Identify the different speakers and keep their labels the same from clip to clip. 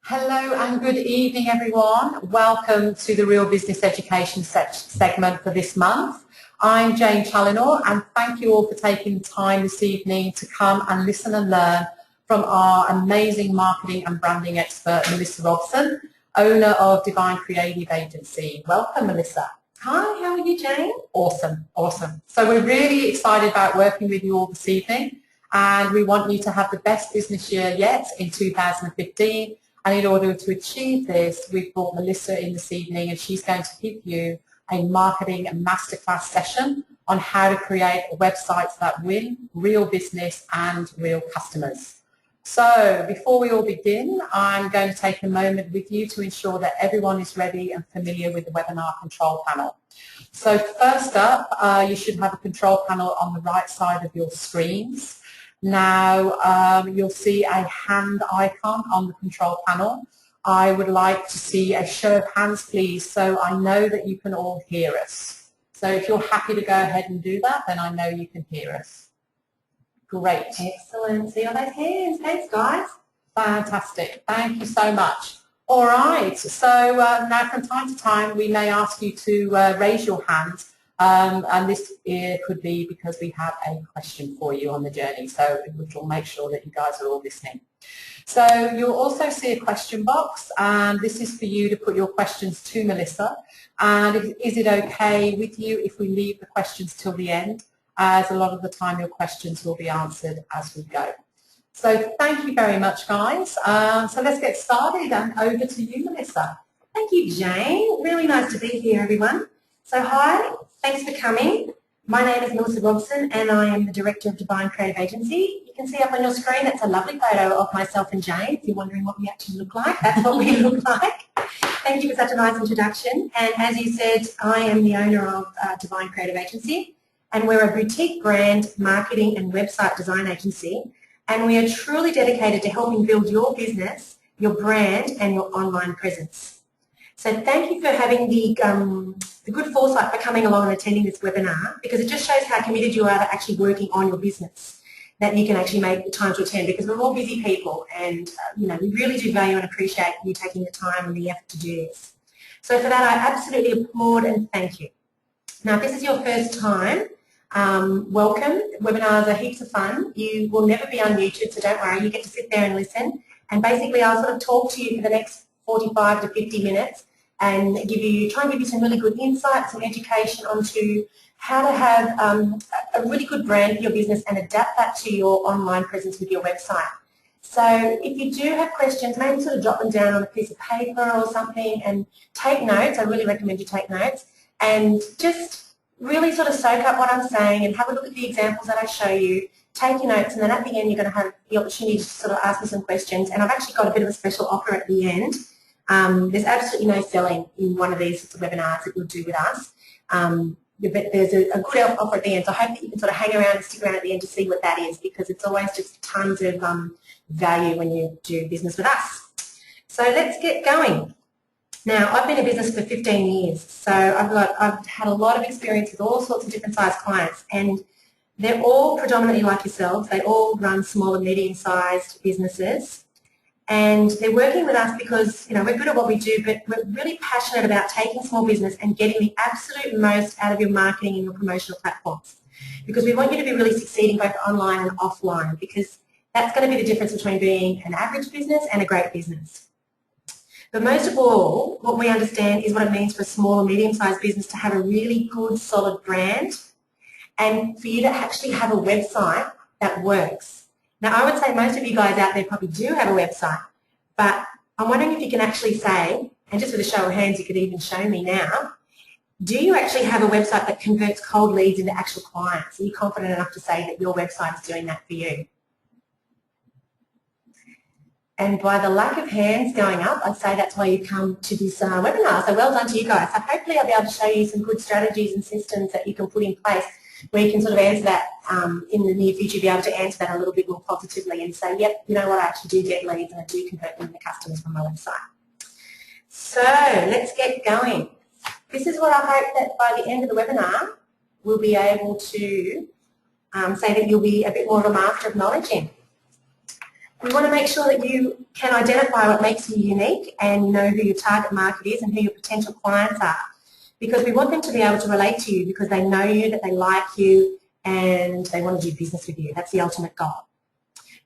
Speaker 1: Hello and good evening, everyone. Welcome to the Real Business Education segment for this month. I'm Jane Challinor, and thank you all for taking time this evening to come and listen and learn from our amazing marketing and branding expert, Melissa Robson, owner of Divine Creative Agency. Welcome, Melissa.
Speaker 2: Hi, how are you, Jane?
Speaker 1: Awesome. So we're really excited about working with you all this evening, and we want you to have the best business year yet in 2015. And in order to achieve this, we've brought Melissa in this evening, and she's going to give you a marketing and masterclass session on how to create websites that win real business and real customers. So before we all begin, I'm going to take a moment with you to ensure that everyone is ready and familiar with the webinar control panel. So first up, you should have a control panel on the right side of your screens. Now you'll see a hand icon on the control panel. I would like to see a show of hands, please, so I know that you can all hear us. So if you're happy to go ahead and do that, then I know you can hear us. Great.
Speaker 2: Excellent. See all those hands. Thanks, guys.
Speaker 1: Fantastic. Thank you so much. All right. So now from time to time, we may ask you to raise your hand. And this could be because we have a question for you on the journey, so which will make sure that you guys are all listening. So you'll also see a question box, and this is for you to put your questions to Melissa. And is it okay with you if we leave the questions till the end, as a lot of the time your questions will be answered as we go. So thank you very much, guys. So let's get started, and over to you, Melissa.
Speaker 2: Thank you, Jane. Really nice to be here, everyone. So hi, thanks for coming. My name is Melissa Robson, and I am the Director of Divine Creative Agency. You can see up on your screen, that's a lovely photo of myself and Jane. If you're wondering what we actually look like, that's what we look like. Thank you for such a nice introduction. And as you said, I am the owner of Divine Creative Agency, and we're a boutique brand marketing and website design agency, and we are truly dedicated to helping build your business, your brand, and your online presence. So thank you for having the good foresight for coming along and attending this webinar, because it just shows how committed you are to actually working on your business, that you can actually make the time to attend, because we're all busy people, and we really do value and appreciate you taking the time and the effort to do this. So for that, I absolutely applaud and thank you. Now, if this is your first time, welcome. Webinars are heaps of fun. You will never be unmuted, so don't worry. You get to sit there and listen, and basically I'll sort of talk to you for the next 45 to 50 minutes and try and give you some really good insights and education onto how to have a really good brand for your business and adapt that to your online presence with your website. So if you do have questions, maybe sort of jot them down on a piece of paper or something and take notes. I really recommend you take notes and just really sort of soak up what I'm saying and have a look at the examples that I show you. Take your notes, and then at the end you're going to have the opportunity to sort of ask me some questions, and I've actually got a bit of a special offer at the end. There's absolutely no selling in one of these webinars that you'll do with us, but there's a good offer at the end, so I hope that you can sort of hang around and stick around at the end to see what that is, because it's always just tons of value when you do business with us. So let's get going. Now, I've been in business for 15 years, so I've had a lot of experience with all sorts of different size clients, and they're all predominantly like yourselves. They all run small and medium-sized businesses, and they're working with us because we're good at what we do, but we're really passionate about taking small business and getting the absolute most out of your marketing and your promotional platforms, because we want you to be really succeeding both online and offline, because that's going to be the difference between being an average business and a great business. But most of all, what we understand is what it means for a small and medium-sized business to have a really good, solid brand, and for you to actually have a website that works. Now, I would say most of you guys out there probably do have a website, but I'm wondering if you can actually say, and just with a show of hands you could even show me now, do you actually have a website that converts cold leads into actual clients? Are you confident enough to say that your website is doing that for you? And by the lack of hands going up, I'd say that's why you come to this webinar. So well done to you guys. So hopefully I'll be able to show you some good strategies and systems that you can put in place where you can sort of answer that in the near future, be able to answer that a little bit more positively and say, yep, you know what, I actually do get leads and I do convert them into customers from my website. So let's get going. This is what I hope that by the end of the webinar we'll be able to say that you'll be a bit more of a master of knowledge in. We want to make sure that you can identify what makes you unique and know who your target market is and who your potential clients are. Because we want them to be able to relate to you because they know you, that they like you, and they want to do business with you. That's the ultimate goal.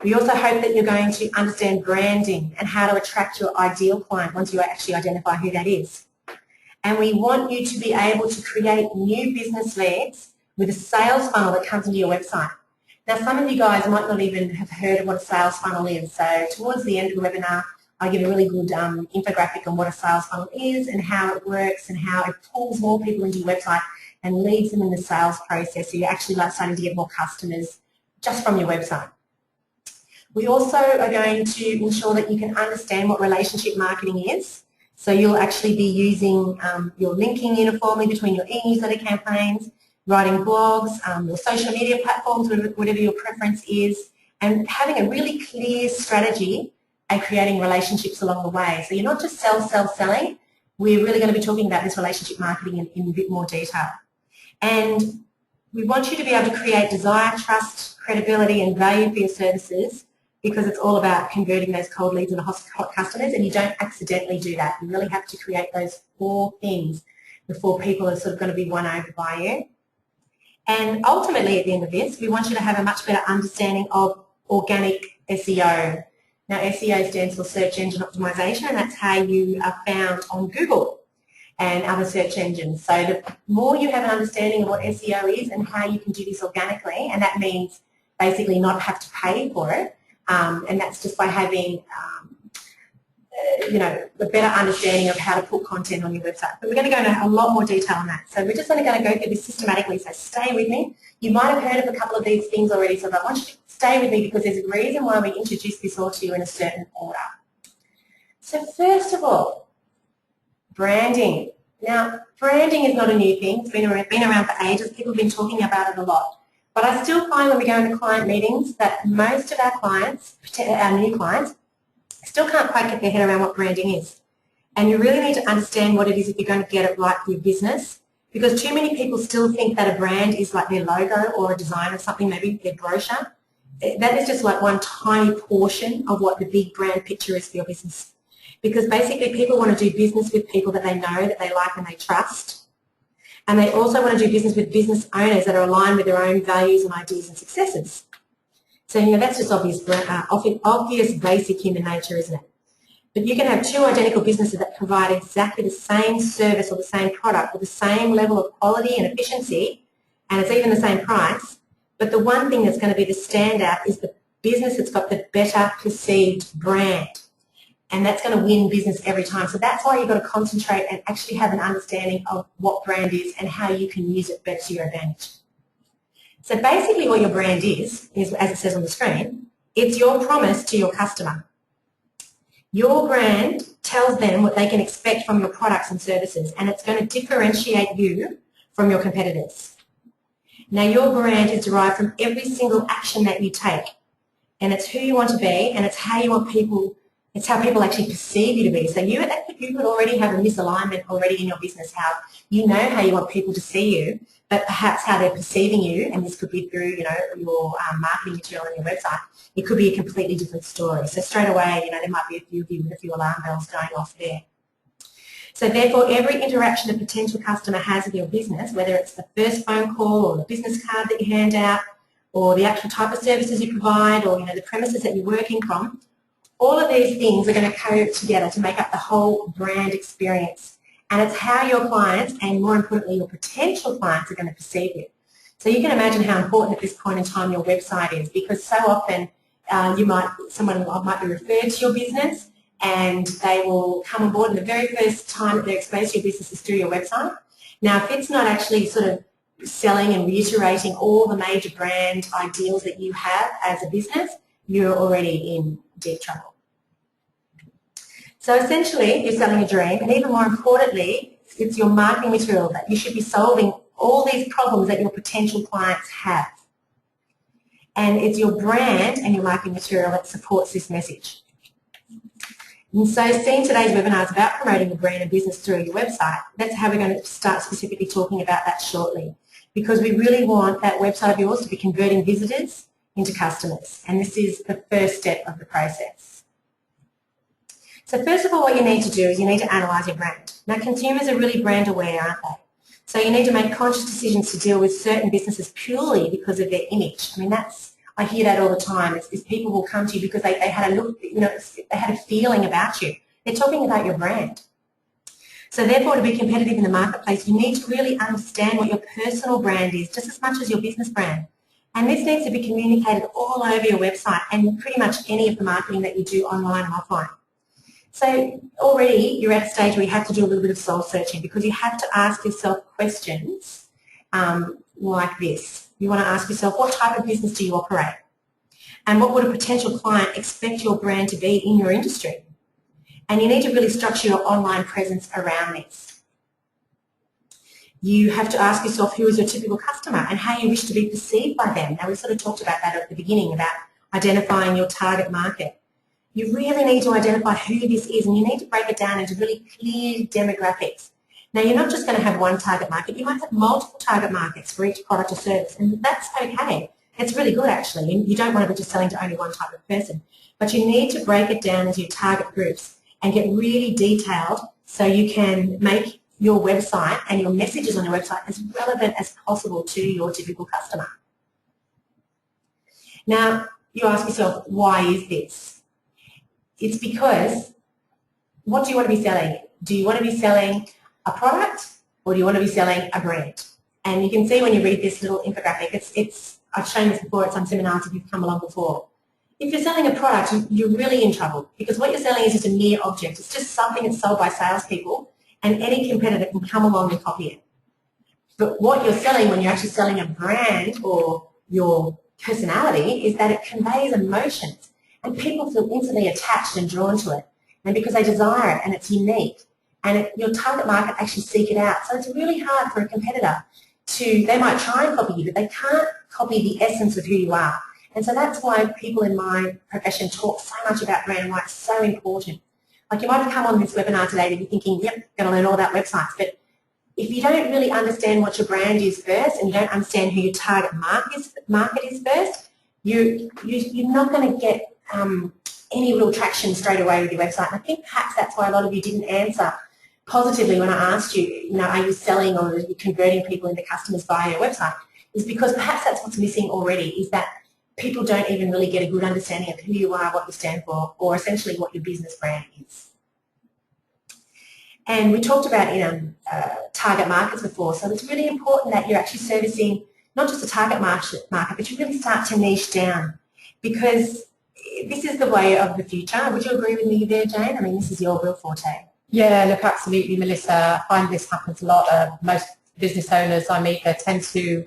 Speaker 2: We also hope that you're going to understand branding and how to attract your ideal client once you actually identify who that is. And we want you to be able to create new business leads with a sales funnel that comes into your website. Now, some of you guys might not even have heard of what a sales funnel is. So towards the end of the webinar, I give a really good infographic on what a sales funnel is and how it works and how it pulls more people into your website and leads them in the sales process. So you're actually starting to get more customers just from your website. We also are going to ensure that you can understand what relationship marketing is. So you'll actually be using your linking uniformly between your e-newsletter campaigns, writing blogs, your social media platforms, whatever your preference is, and having a really clear strategy and creating relationships along the way. So you're not just selling. We're really going to be talking about this relationship marketing in a bit more detail. And we want you to be able to create desire, trust, credibility and value for your services because it's all about converting those cold leads into hot customers, and you don't accidentally do that. You really have to create those 4 things before people are sort of going to be won over by you. And ultimately, at the end of this, we want you to have a much better understanding of organic SEO. Now, SEO stands for Search Engine Optimization, and that's how you are found on Google and other search engines. So the more you have an understanding of what SEO is and how you can do this organically, and that means basically not have to pay for it, and that's just by having a better understanding of how to put content on your website. But we're going to go into a lot more detail on that. So we're just only going to go through this systematically, so stay with me. You might have heard of a couple of these things already, so I want you to stay with me because there's a reason why we introduce this all to you in a certain order. So first of all, branding. Now, branding is not a new thing. It's been around for ages. People have been talking about it a lot. But I still find when we go into client meetings that most of our clients, our new clients, still can't quite get their head around what branding is. And you really need to understand what it is if you're going to get it right for your business, because too many people still think that a brand is like their logo or a design of something, maybe their brochure. That is just like one tiny portion of what the big brand picture is for your business. Because basically people want to do business with people that they know, that they like and they trust. And they also want to do business with business owners that are aligned with their own values and ideas and successes. So, that's just obvious basic human nature, isn't it? But you can have 2 identical businesses that provide exactly the same service or the same product with the same level of quality and efficiency, and it's even the same price, but the one thing that's going to be the standout is the business that's got the better perceived brand. And that's going to win business every time. So that's why you've got to concentrate and actually have an understanding of what brand is and how you can use it better to your advantage. So basically what your brand is, as it says on the screen, it's your promise to your customer. Your brand tells them what they can expect from your products and services, and it's going to differentiate you from your competitors. Now, your brand is derived from every single action that you take, and it's who you want to be, and it's how you want people. It's how people actually perceive you to be. So you could already have a misalignment already in your business, how you know how you want people to see you, but perhaps how they're perceiving you, and this could be through your marketing material on your website. It could be a completely different story. So straight away, there might be a few alarm bells going off there. So therefore, every interaction a potential customer has with your business, whether it's the first phone call or the business card that you hand out, or the actual type of services you provide, or the premises that you're working from, all of these things are going to co together to make up the whole brand experience. And it's how your clients, and more importantly your potential clients, are going to perceive you. So you can imagine how important at this point in time your website is, because so often someone might be referred to your business and they will come on board, and the very first time that they're exposed to your business is through your website. Now, if it's not actually sort of selling and reiterating all the major brand ideals that you have as a business, you're already in deep trouble. So essentially, you're selling a dream, and even more importantly, it's your marketing material that you should be solving all these problems that your potential clients have. And it's your brand and your marketing material that supports this message. And so seeing today's webinar is about promoting your brand and business through your website. That's how we're going to start specifically talking about that shortly, because we really want that website of yours to be converting visitors into customers, and this is the first step of the process. So first of all, what you need to do is you need to analyse your brand. Now, consumers are really brand aware, aren't they? So you need to make conscious decisions to deal with certain businesses purely because of their image. I mean, I hear that all the time. It's people will come to you because they had a look, they had a feeling about you. They're talking about your brand. So therefore, to be competitive in the marketplace, you need to really understand what your personal brand is, just as much as your business brand. And this needs to be communicated all over your website and pretty much any of the marketing that you do online and offline. So already you're at a stage where you have to do a little bit of soul searching, because you have to ask yourself questions like this. You want to ask yourself, what type of business do you operate? And what would a potential client expect your brand to be in your industry? And you need to really structure your online presence around this. You have to ask yourself who is your typical customer and how you wish to be perceived by them. Now, we sort of talked about that at the beginning, about identifying your target market. You really need to identify who this is, and you need to break it down into really clear demographics. Now, you're not just going to have one target market. You might have multiple target markets for each product or service, and that's okay. It's really good, actually. You don't want to be just selling to only one type of person. But you need to break it down into your target groups and get really detailed so you can make your website and your messages on your website as relevant as possible to your typical customer. Now, you ask yourself, why is this? It's because, what do you want to be selling? Do you want to be selling a product, or do you want to be selling a brand? And you can see when you read this little infographic, I've shown this before at some seminars if you've come along before. If you're selling a product, you're really in trouble, because what you're selling is just a mere object. It's just something that's sold by salespeople, and any competitor can come along and copy it. But what you're selling when you're actually selling a brand or your personality is that it conveys emotions, and people feel instantly attached and drawn to it, and because they desire it and it's unique, and your target market actually seek it out. So it's really hard for a competitor they might try and copy you, but they can't copy the essence of who you are. And so that's why people in my profession talk so much about brand and why it's so important. Like, you might have come on this webinar today and you're thinking, yep, going to learn all about websites, but if you don't really understand what your brand is first, and you don't understand who your target market is first, you're not going to get any real traction straight away with your website. And I think perhaps that's why a lot of you didn't answer positively when I asked you, are you selling or are you converting people into customers via your website, is because perhaps that's what's missing already, is that people don't even really get a good understanding of who you are, what you stand for, or essentially what your business brand is. And we talked about target markets before, so it's really important that you're actually servicing not just a target market, but you really start to niche down, because this is the way of the future. Would you agree with me there, Jane? I mean, this is your real forte.
Speaker 1: Yeah, look, absolutely, Melissa. I find this happens a lot. Most business owners I meet, they tend to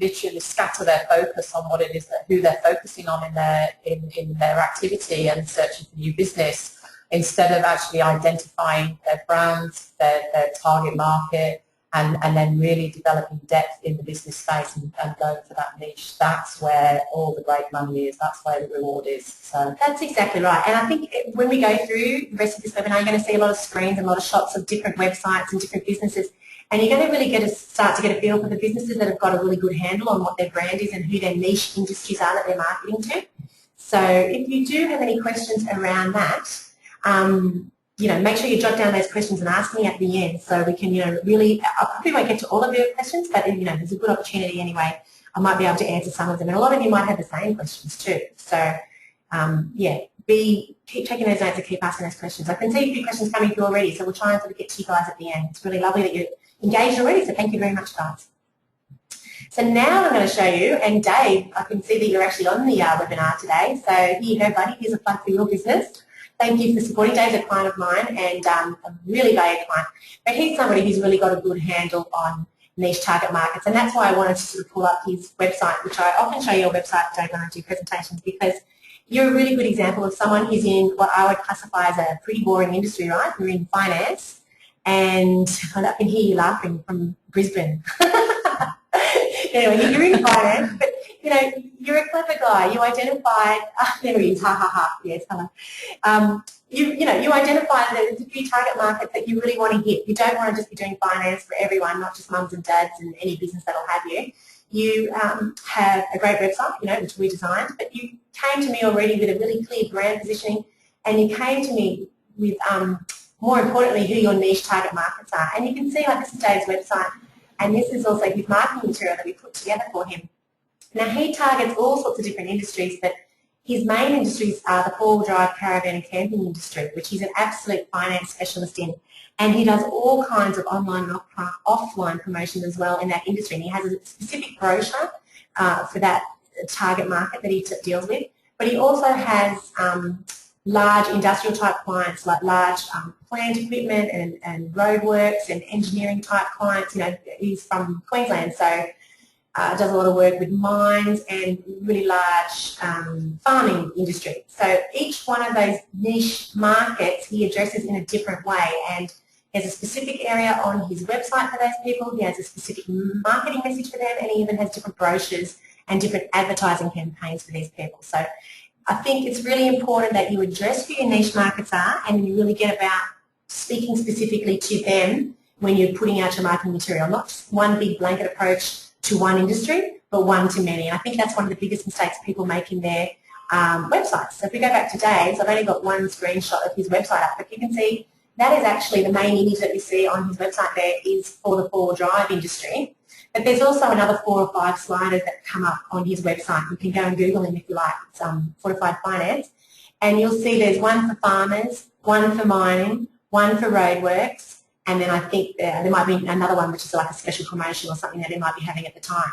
Speaker 1: literally scatter their focus on what it is who they're focusing on in their activity and searching for new business, instead of actually identifying their brands, their target market, and then really developing depth in the business space and going for that niche. That's where all the great money is. That's where the reward is. So
Speaker 2: that's exactly right. And I think when we go through the rest of this webinar, you're going to see a lot of screens and a lot of shots of different websites and different businesses. And you're going to really start to get a feel for the businesses that have got a really good handle on what their brand is and who their niche industries are that they're marketing to. So if you do have any questions around that, make sure you jot down those questions and ask me at the end, so we can, really, I probably won't get to all of your questions, but, there's a good opportunity anyway. I might be able to answer some of them, and a lot of you might have the same questions too. So, keep taking those notes and keep asking those questions. I can see a few questions coming through already, so we'll try and sort of get to you guys at the end. It's really lovely that you're engaged already, so thank you very much, guys. So now I'm going to show you, and Dave, I can see that you're actually on the webinar today, so here you go, buddy. Here's a plug for your business. Thank you for supporting. Dave's a client of mine, and a really valued client. But he's somebody who's really got a good handle on niche target markets, and that's why I wanted to sort of pull up his website, which I often show your website, Dave, when I do presentations, because you're a really good example of someone who's in what I would classify as a pretty boring industry, right? You're in finance, and I can hear you laughing from Brisbane. Anyway, you're in finance, but you're a clever guy. You identified, there he is, ha ha ha, yes, hello. You identified that there's a few target markets that you really want to hit. You don't want to just be doing finance for everyone, not just mums and dads and any business that'll have you. you have a great website, which we designed, but you came to me already with a really clear brand positioning, and you came to me with, more importantly, who your niche target markets are. And you can see, like, this is Dave's website, and this is also his marketing material that we put together for him. Now, he targets all sorts of different industries, but his main industries are the four-wheel drive, caravan and camping industry, which he's an absolute finance specialist in. And he does all kinds of online and offline promotions as well in that industry. And he has a specific brochure for that target market that he deals with. But he also has large industrial type clients, like large plant equipment and roadworks and engineering type clients. He's from Queensland, so does a lot of work with mines and really large farming industry. So each one of those niche markets he addresses in a different way, and he has a specific area on his website for those people. He has a specific marketing message for them, and he even has different brochures and different advertising campaigns for these people. So I think it's really important that you address who your niche markets are, and you really get about speaking specifically to them when you're putting out your marketing material, not just one big blanket approach to one industry, but one to many. And I think that's one of the biggest mistakes people make in their websites. So if we go back to Dave's, I've only got one screenshot of his website up, but you can see that is actually the main image that you see on his website there is for the four-wheel drive industry. But there's also another 4 or 5 sliders that come up on his website. You can go and Google him if you like. It's Fortified Finance. And you'll see there's one for farmers, one for mining, one for roadworks, and then I think there might be another one which is like a special promotion or something that he might be having at the time.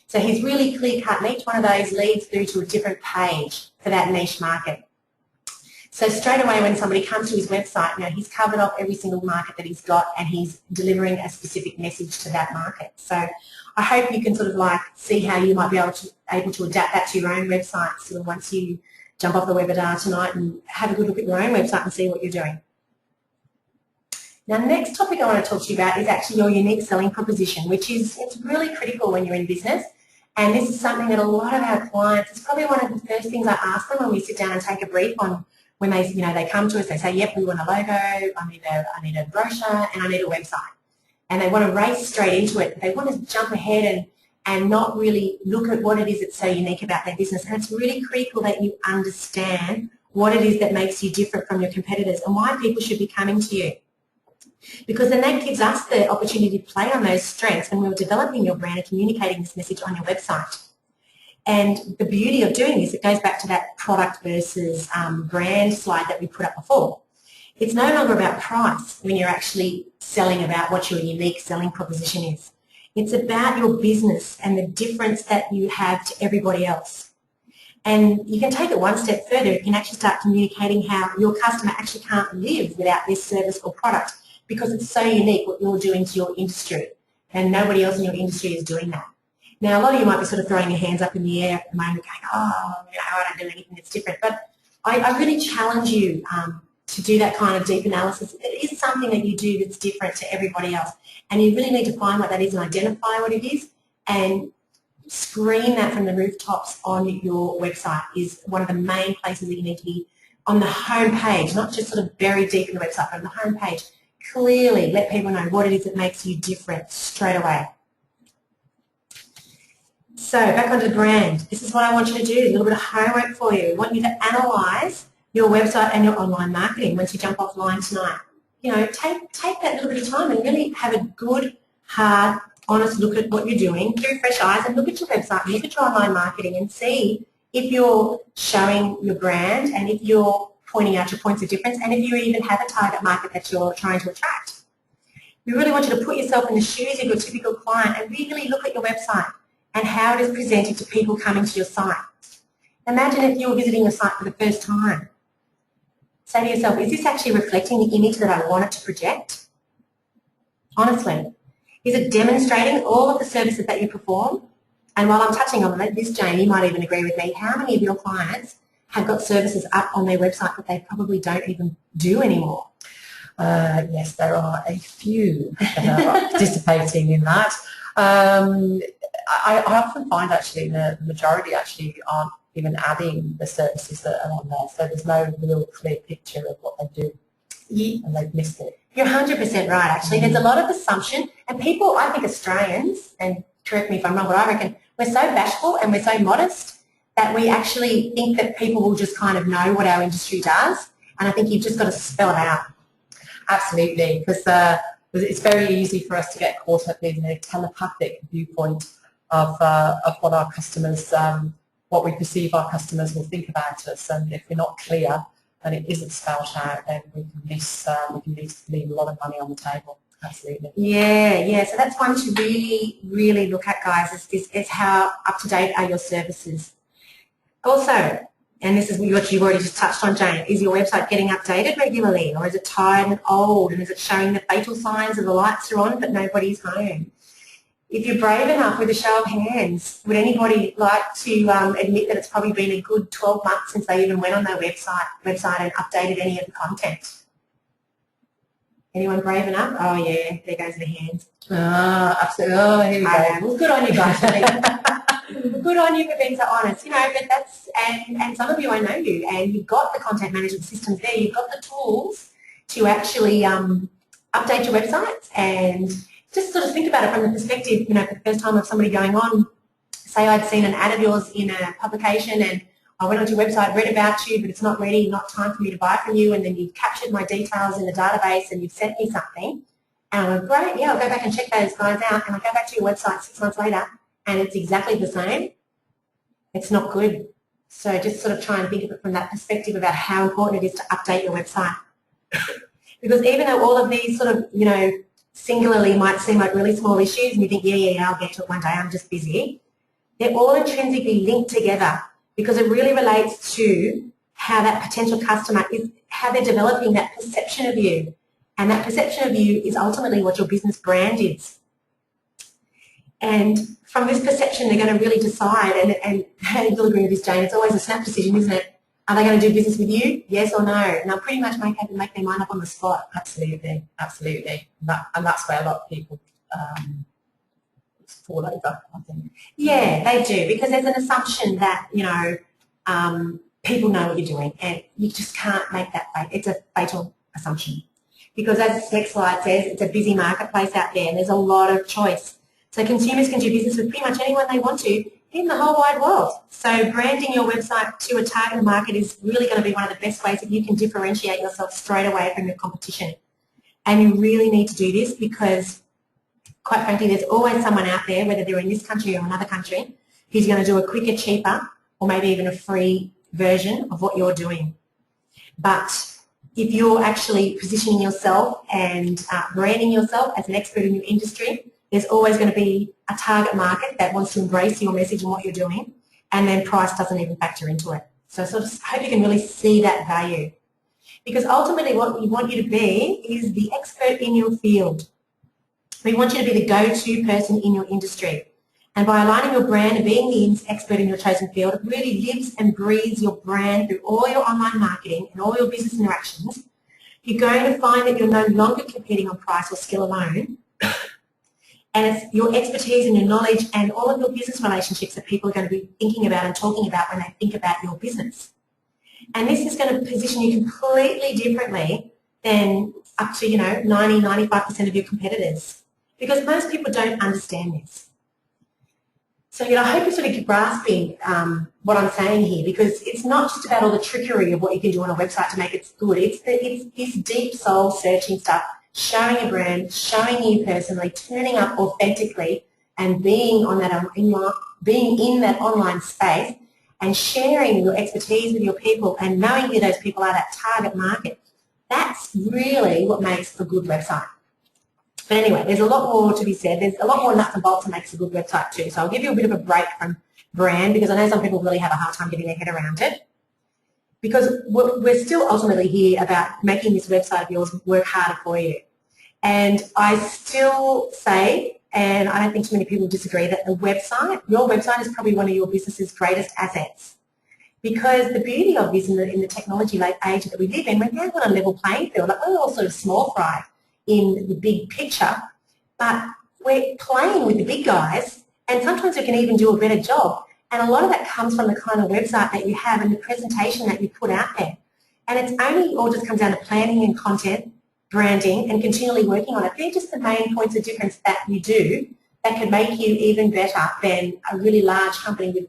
Speaker 2: So he's really clear-cut, and each one of those leads through to a different page for that niche market. So straight away when somebody comes to his website, he's covered off every single market that he's got, and he's delivering a specific message to that market. So I hope you can sort of like see how you might be able to adapt that to your own website sort of once you jump off the webinar tonight and have a good look at your own website and see what you're doing. Now, the next topic I want to talk to you about is actually your unique selling proposition, which is it's really critical when you're in business. And this is something that a lot of our clients, it's probably one of the first things I ask them when we sit down and take a brief on when they come to us. They say, yep, we want a logo, I need a brochure, and I need a website. And they want to race straight into it. They want to jump ahead and not really look at what it is that's so unique about their business. And it's really critical that you understand what it is that makes you different from your competitors and why people should be coming to you. Because then that gives us the opportunity to play on those strengths when we're developing your brand and communicating this message on your website. And the beauty of doing this, it goes back to that product versus brand slide that we put up before. It's no longer about price when you're actually selling about what your unique selling proposition is. It's about your business and the difference that you have to everybody else. And you can take it one step further. You can actually start communicating how your customer actually can't live without this service or product, because it's so unique what you're doing to your industry, and nobody else in your industry is doing that. Now, a lot of you might be sort of throwing your hands up in the air at the moment going, I don't do anything that's different. But I really challenge you to do that kind of deep analysis. It is something that you do that's different to everybody else, and you really need to find what that is and identify what it is, and screen that from the rooftops on your website is one of the main places that you need to be on the home page, not just sort of buried deep in the website, but on the home page. Clearly let people know what it is that makes you different straight away. So back onto the brand. This is what I want you to do, a little bit of homework for you. I want you to analyse your website and your online marketing once you jump offline tonight. Take that little bit of time and really have a good, hard, honest look at what you're doing through fresh eyes, and look at your website and look at your online marketing and see if you're showing your brand and if you're pointing out your points of difference, and if you even have a target market that you're trying to attract. We really want you to put yourself in the shoes of your typical client and really look at your website and how it is presented to people coming to your site. Imagine if you were visiting your site for the first time. Say to yourself, is this actually reflecting the image that I want it to project? Honestly. Is it demonstrating all of the services that you perform? And while I'm touching on this, Jane, you might even agree with me, how many of your clients have got services up on their website that they probably don't even do anymore?
Speaker 1: Yes, there are a few that are participating in that. I often find actually the majority actually aren't even adding the services that are on there, so there's no real clear picture of what they do, and they've missed it.
Speaker 2: You're 100% right, actually. There's a lot of assumption, and people, I think Australians, and correct me if I'm wrong, but I reckon we're so bashful and we're so modest that we actually think that people will just kind of know what our industry does, and I think you've just got to spell it out.
Speaker 1: Absolutely, because it's very easy for us to get caught up in a telepathic viewpoint of what our customers, what we perceive our customers will think about us, and if we're not clear and it isn't spelled out, then we can leave a lot of money on the table. Absolutely.
Speaker 2: Yeah. So that's one to really, really look at, guys, is how up to date are your services. Also, and this is what you've already just touched on, Jane, is your website getting updated regularly, or is it tired and old, and is it showing the fatal signs of the lights are on but nobody's home? If you're brave enough, with a show of hands, would anybody like to admit that it's probably been a good 12 months since they even went on their website and updated any of the content? Anyone brave enough? Oh yeah, there goes the hands.
Speaker 1: Absolutely. Oh, here we go.
Speaker 2: Well, good on you guys. Good on you for being so honest. But that's, and some of you, I know you, and you've got the content management systems there. You've got the tools to actually update your websites, and just sort of think about it from the perspective, for the first time of somebody going on, say I'd seen an ad of yours in a publication and I went onto your website, read about you, but it's not ready, not time for me to buy from you, and then you've captured my details in the database and you've sent me something. And I went, great, yeah, I'll go back and check those guys out, and I go back to your website 6 months later and it's exactly the same. It's not good. So just sort of try and think of it from that perspective about how important it is to update your website. Because even though all of these sort of, singularly might seem like really small issues and you think, yeah, I'll get to it one day, I'm just busy, they're all intrinsically linked together, because it really relates to how that potential customer is, how they're developing that perception of you. And that perception of you is ultimately what your business brand is. And from this perception, they're going to really decide, and you'll agree with this, Jane, it's always a snap decision, isn't it? Are they going to do business with you? Yes or no? And they'll pretty much make their mind up on the spot.
Speaker 1: Absolutely. And that's where a lot of people fall over, I think.
Speaker 2: Yeah, they do, because there's an assumption that, people know what you're doing, and you just can't make that fake. It's a fatal assumption. Because as the next slide says, it's a busy marketplace out there and there's a lot of choice. So consumers can do business with pretty much anyone they want to in the whole wide world. So branding your website to a target market is really going to be one of the best ways that you can differentiate yourself straight away from your competition. And you really need to do this because, quite frankly, there's always someone out there, whether they're in this country or another country, who's going to do a quicker, cheaper, or maybe even a free version of what you're doing. But if you're actually positioning yourself and branding yourself as an expert in your industry, there's always going to be a target market that wants to embrace your message and what you're doing, and then price doesn't even factor into it. So I sort of hope you can really see that value. Because ultimately what we want you to be is the expert in your field. We want you to be the go-to person in your industry. And by aligning your brand and being the expert in your chosen field, it really lives and breathes your brand through all your online marketing and all your business interactions. You're going to find that you're no longer competing on price or skill alone. And it's your expertise and your knowledge and all of your business relationships that people are going to be thinking about and talking about when they think about your business. And this is going to position you completely differently than up to, 90-95% of your competitors, because most people don't understand this. So, I hope you're sort of grasping what I'm saying here, because it's not just about all the trickery of what you can do on a website to make it good. It's this deep soul searching stuff, showing a brand, showing you personally, turning up authentically and being on that being in that online space and sharing your expertise with your people and knowing who those people are, that target market. That's really what makes a good website. But anyway, there's a lot more to be said. There's a lot more nuts and bolts that makes a good website too. So I'll give you a bit of a break from brand, because I know some people really have a hard time getting their head around it. Because we're still ultimately here about making this website of yours work harder for you. And I still say, and I don't think too many people disagree, that your website is probably one of your business's greatest assets. Because the beauty of this in the technology age that we live in, we're now on a level playing field. Like, we're all sort of small fry in the big picture, but we're playing with the big guys, and sometimes we can even do a better job. And a lot of that comes from the kind of website that you have and the presentation that you put out there. And it's only all just comes down to planning and content, branding, and continually working on it. They're just the main points of difference that you do that could make you even better than a really large company with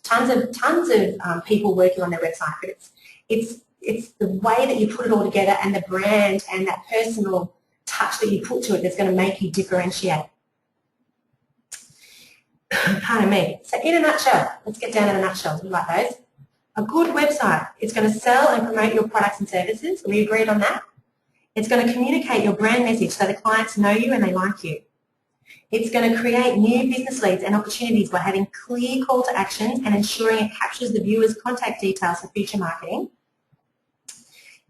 Speaker 2: tons of people working on their website. But it's the way that you put it all together and the brand and that personal touch that you put to it that's going to make you differentiate. Pardon me. So in a nutshell, let's get down in a nutshell. We like those. A good website is going to sell and promote your products and services. We agreed on that. It's going to communicate your brand message so the clients know you and they like you. It's going to create new business leads and opportunities by having clear call to actions and ensuring it captures the viewer's contact details for future marketing.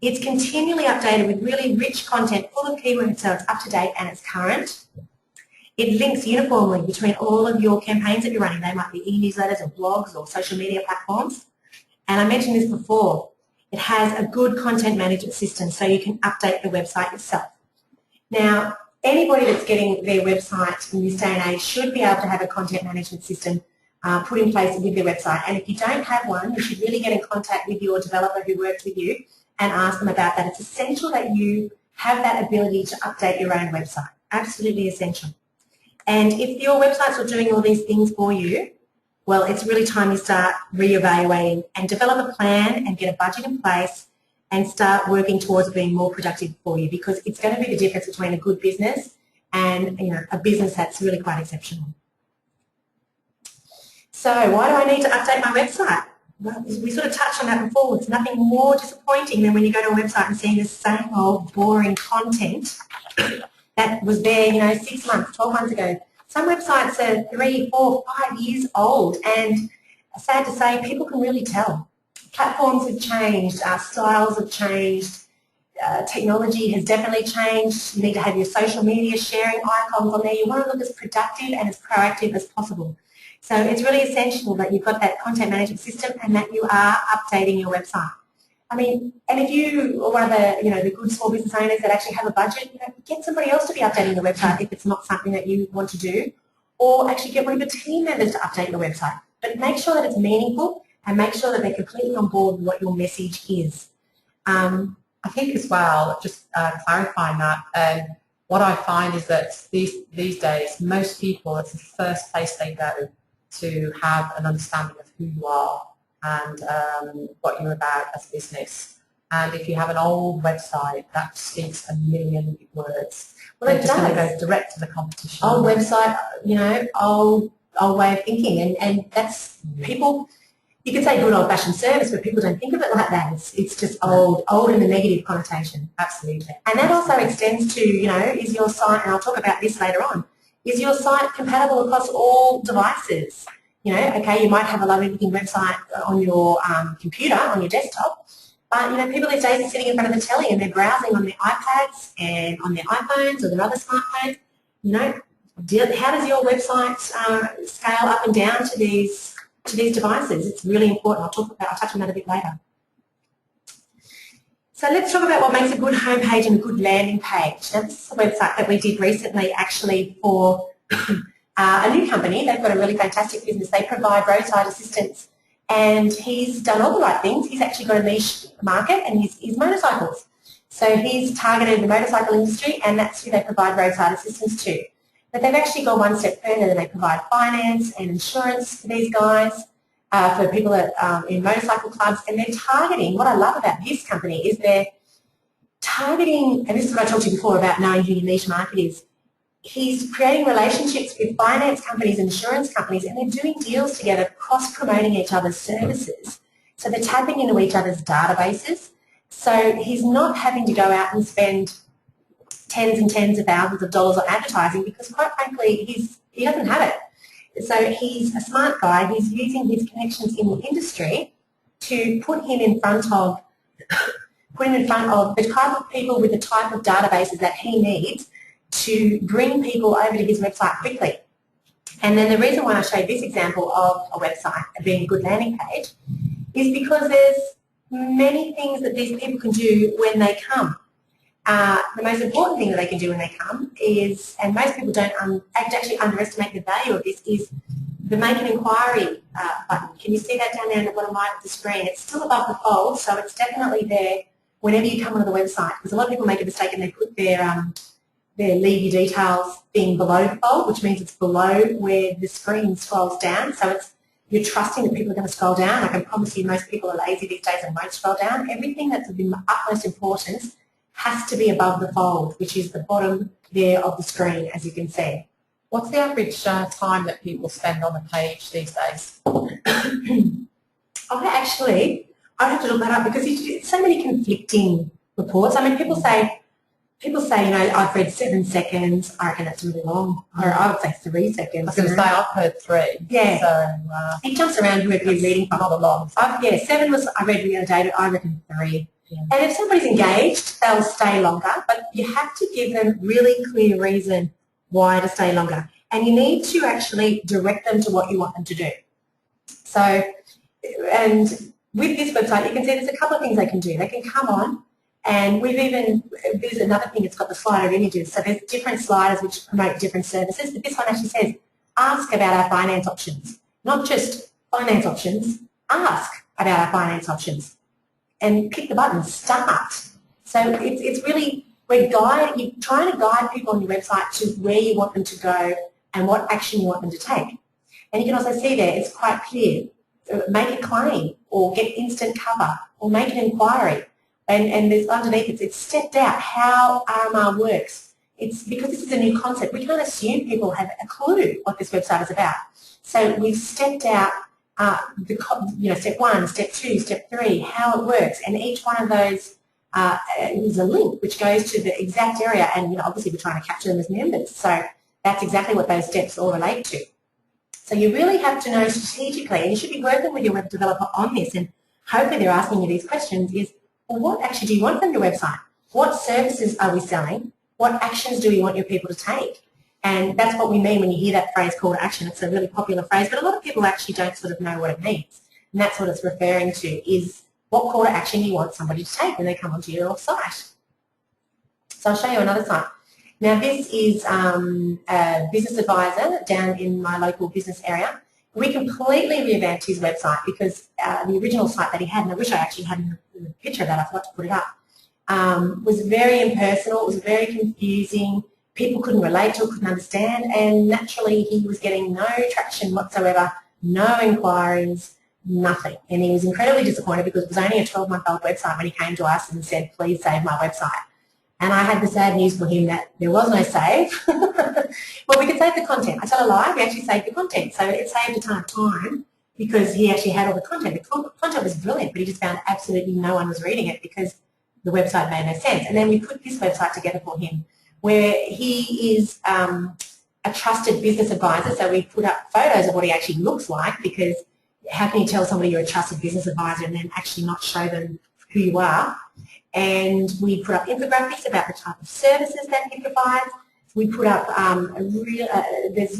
Speaker 2: It's continually updated with really rich content full of keywords so it's up to date and it's current. It links uniformly between all of your campaigns that you're running. They might be e-newsletters or blogs or social media platforms. And I mentioned this before. It has a good content management system so you can update the website yourself. Now, anybody that's getting their website in this day and age should be able to have a content management system put in place with their website. And if you don't have one, you should really get in contact with your developer who works with you and ask them about that. It's essential that you have that ability to update your own website. Absolutely essential. And if your website's not doing all these things for you, well, it's really time you start reevaluating and develop a plan and get a budget in place and start working towards being more productive for you, because it's going to be the difference between a good business and a business that's really quite exceptional. So why do I need to update my website? Well, we sort of touched on that before. It's nothing more disappointing than when you go to a website and see the same old boring content that was there, 6 months, 12 months ago. Some websites are 3, 4, 5 years old, and sad to say, people can really tell. Platforms have changed, styles have changed, technology has definitely changed. You need to have your social media sharing icons on there. You want to look as productive and as proactive as possible. So it's really essential that you've got that content management system and that you are updating your website. I mean, and if you are one of the, the good small business owners that actually have a budget, get somebody else to be updating your website if it's not something that you want to do, or actually get one of your team members to update your website. But make sure that it's meaningful and make sure that they're completely on board with what your message is.
Speaker 1: I think as well, just clarifying that, what I find is that these days, most people, it's the first place they go to have an understanding of who you are and what you're about as a business. And if you have an old website, that speaks a million words.
Speaker 2: Well,
Speaker 1: they're just going to go direct to the competition.
Speaker 2: Old website, old way of thinking, and that's people. You could say good old-fashioned service, but people don't think of it like that. It's just old in the negative connotation.
Speaker 1: Absolutely.
Speaker 2: And that also extends to, is your site, and I'll talk about this later on, is your site compatible across all devices? Okay, you might have a lovely looking website on your computer, on your desktop, but, people these days are sitting in front of the telly and they're browsing on their iPads and on their iPhones or their other smartphones. How does your website scale up and down to these devices? It's really important. I'll touch on that a bit later. So let's talk about what makes a good homepage and a good landing page. Now, this is a website that we did recently actually for a new company. They've got a really fantastic business. They provide roadside assistance, and he's done all the right things. He's actually got a niche market, and he's motorcycles. So he's targeted the motorcycle industry, and that's who they provide roadside assistance to. But they've actually gone one step further, and they provide finance and insurance for these guys, for people that in motorcycle clubs, and they're targeting, what I love about this company is they're targeting, and this is what I talked to you before about knowing who your niche market is, he's creating relationships with finance companies and insurance companies, and they're doing deals together, cross-promoting each other's services. So they're tapping into each other's databases. So he's not having to go out and spend tens and tens of thousands of dollars on advertising, because quite frankly he doesn't have it. So he's a smart guy. He's using his connections in the industry to put him in front of the type of people with the type of databases that he needs to bring people over to his website quickly. And then the reason why I showed this example of a website being a good landing page is because there's many things that these people can do when they come. The most important thing that they can do when they come is, and most people don't actually underestimate the value of this, is the make an inquiry button. Can you see that down there in the bottom right of the screen? It's still above the fold, so it's definitely there whenever you come onto the website, because a lot of people make a mistake and they put their their leave your details being below the fold, which means it's below where the screen scrolls down. So you're trusting that people are going to scroll down. I can promise you most people are lazy these days and won't scroll down. Everything that's of the utmost importance has to be above the fold, which is the bottom there of the screen, as you can see.
Speaker 1: What's the average time that people spend on the page these days?
Speaker 2: I have to look that up because it's so many conflicting reports. I mean, people say, I've read 7 seconds. I reckon that's really long. Or I would say 3 seconds.
Speaker 1: I was going to say I've heard 3.
Speaker 2: Yeah.
Speaker 1: So
Speaker 2: it jumps around whoever you're reading from.
Speaker 1: Not a lot.
Speaker 2: 7 was I read the other day, but I reckon 3. Yeah. And if somebody's engaged, they'll stay longer. But you have to give them really clear reason why to stay longer. And you need to actually direct them to what you want them to do. So, and with this website, you can see there's a couple of things they can do. They can come on, and there's another thing, it's got the slider images. So there's different sliders which promote different services, but this one actually says, ask about our finance options. Not just finance options, ask about our finance options. And click the button, start. So it's really, you're trying to guide people on your website to where you want them to go and what action you want them to take. And you can also see there, it's quite clear. Make a claim or get instant cover or make an inquiry. And there's underneath it's stepped out how RMR works. It's because this is a new concept. We can't assume people have a clue what this website is about. So we've stepped out step 1, step 2, step 3, how it works. And each one of those is a link which goes to the exact area. And obviously we're trying to capture them as members. So that's exactly what those steps all relate to. So you really have to know strategically, and you should be working with your web developer on this, and hopefully they're asking you these questions is, well, what actually do you want from your website? What services are we selling? What actions do we want your people to take? And that's what we mean when you hear that phrase call to action. It's a really popular phrase, but a lot of people actually don't sort of know what it means. And that's what it's referring to, is what call to action you want somebody to take when they come onto your site. So I'll show you another site. Now this is a business advisor down in my local business area. We completely revamped his website because the original site that he had, and I wish I actually had a picture of that, I forgot to put it up, was very impersonal, it was very confusing, people couldn't relate to it, couldn't understand, and naturally he was getting no traction whatsoever, no inquiries, nothing. And he was incredibly disappointed because it was only a 12-month-old website when he came to us and said, please save my website. And I had the sad news for him that there was no save. Well, we could save the content. I tell a lie, we actually saved the content. So it saved a ton of time because he actually had all the content. The content was brilliant, but he just found absolutely no one was reading it because the website made no sense. And then we put this website together for him where he is a trusted business advisor. So we put up photos of what he actually looks like, because how can you tell somebody you're a trusted business advisor and then actually not show them who you are? And we put up infographics about the type of services that he provides. We put up as you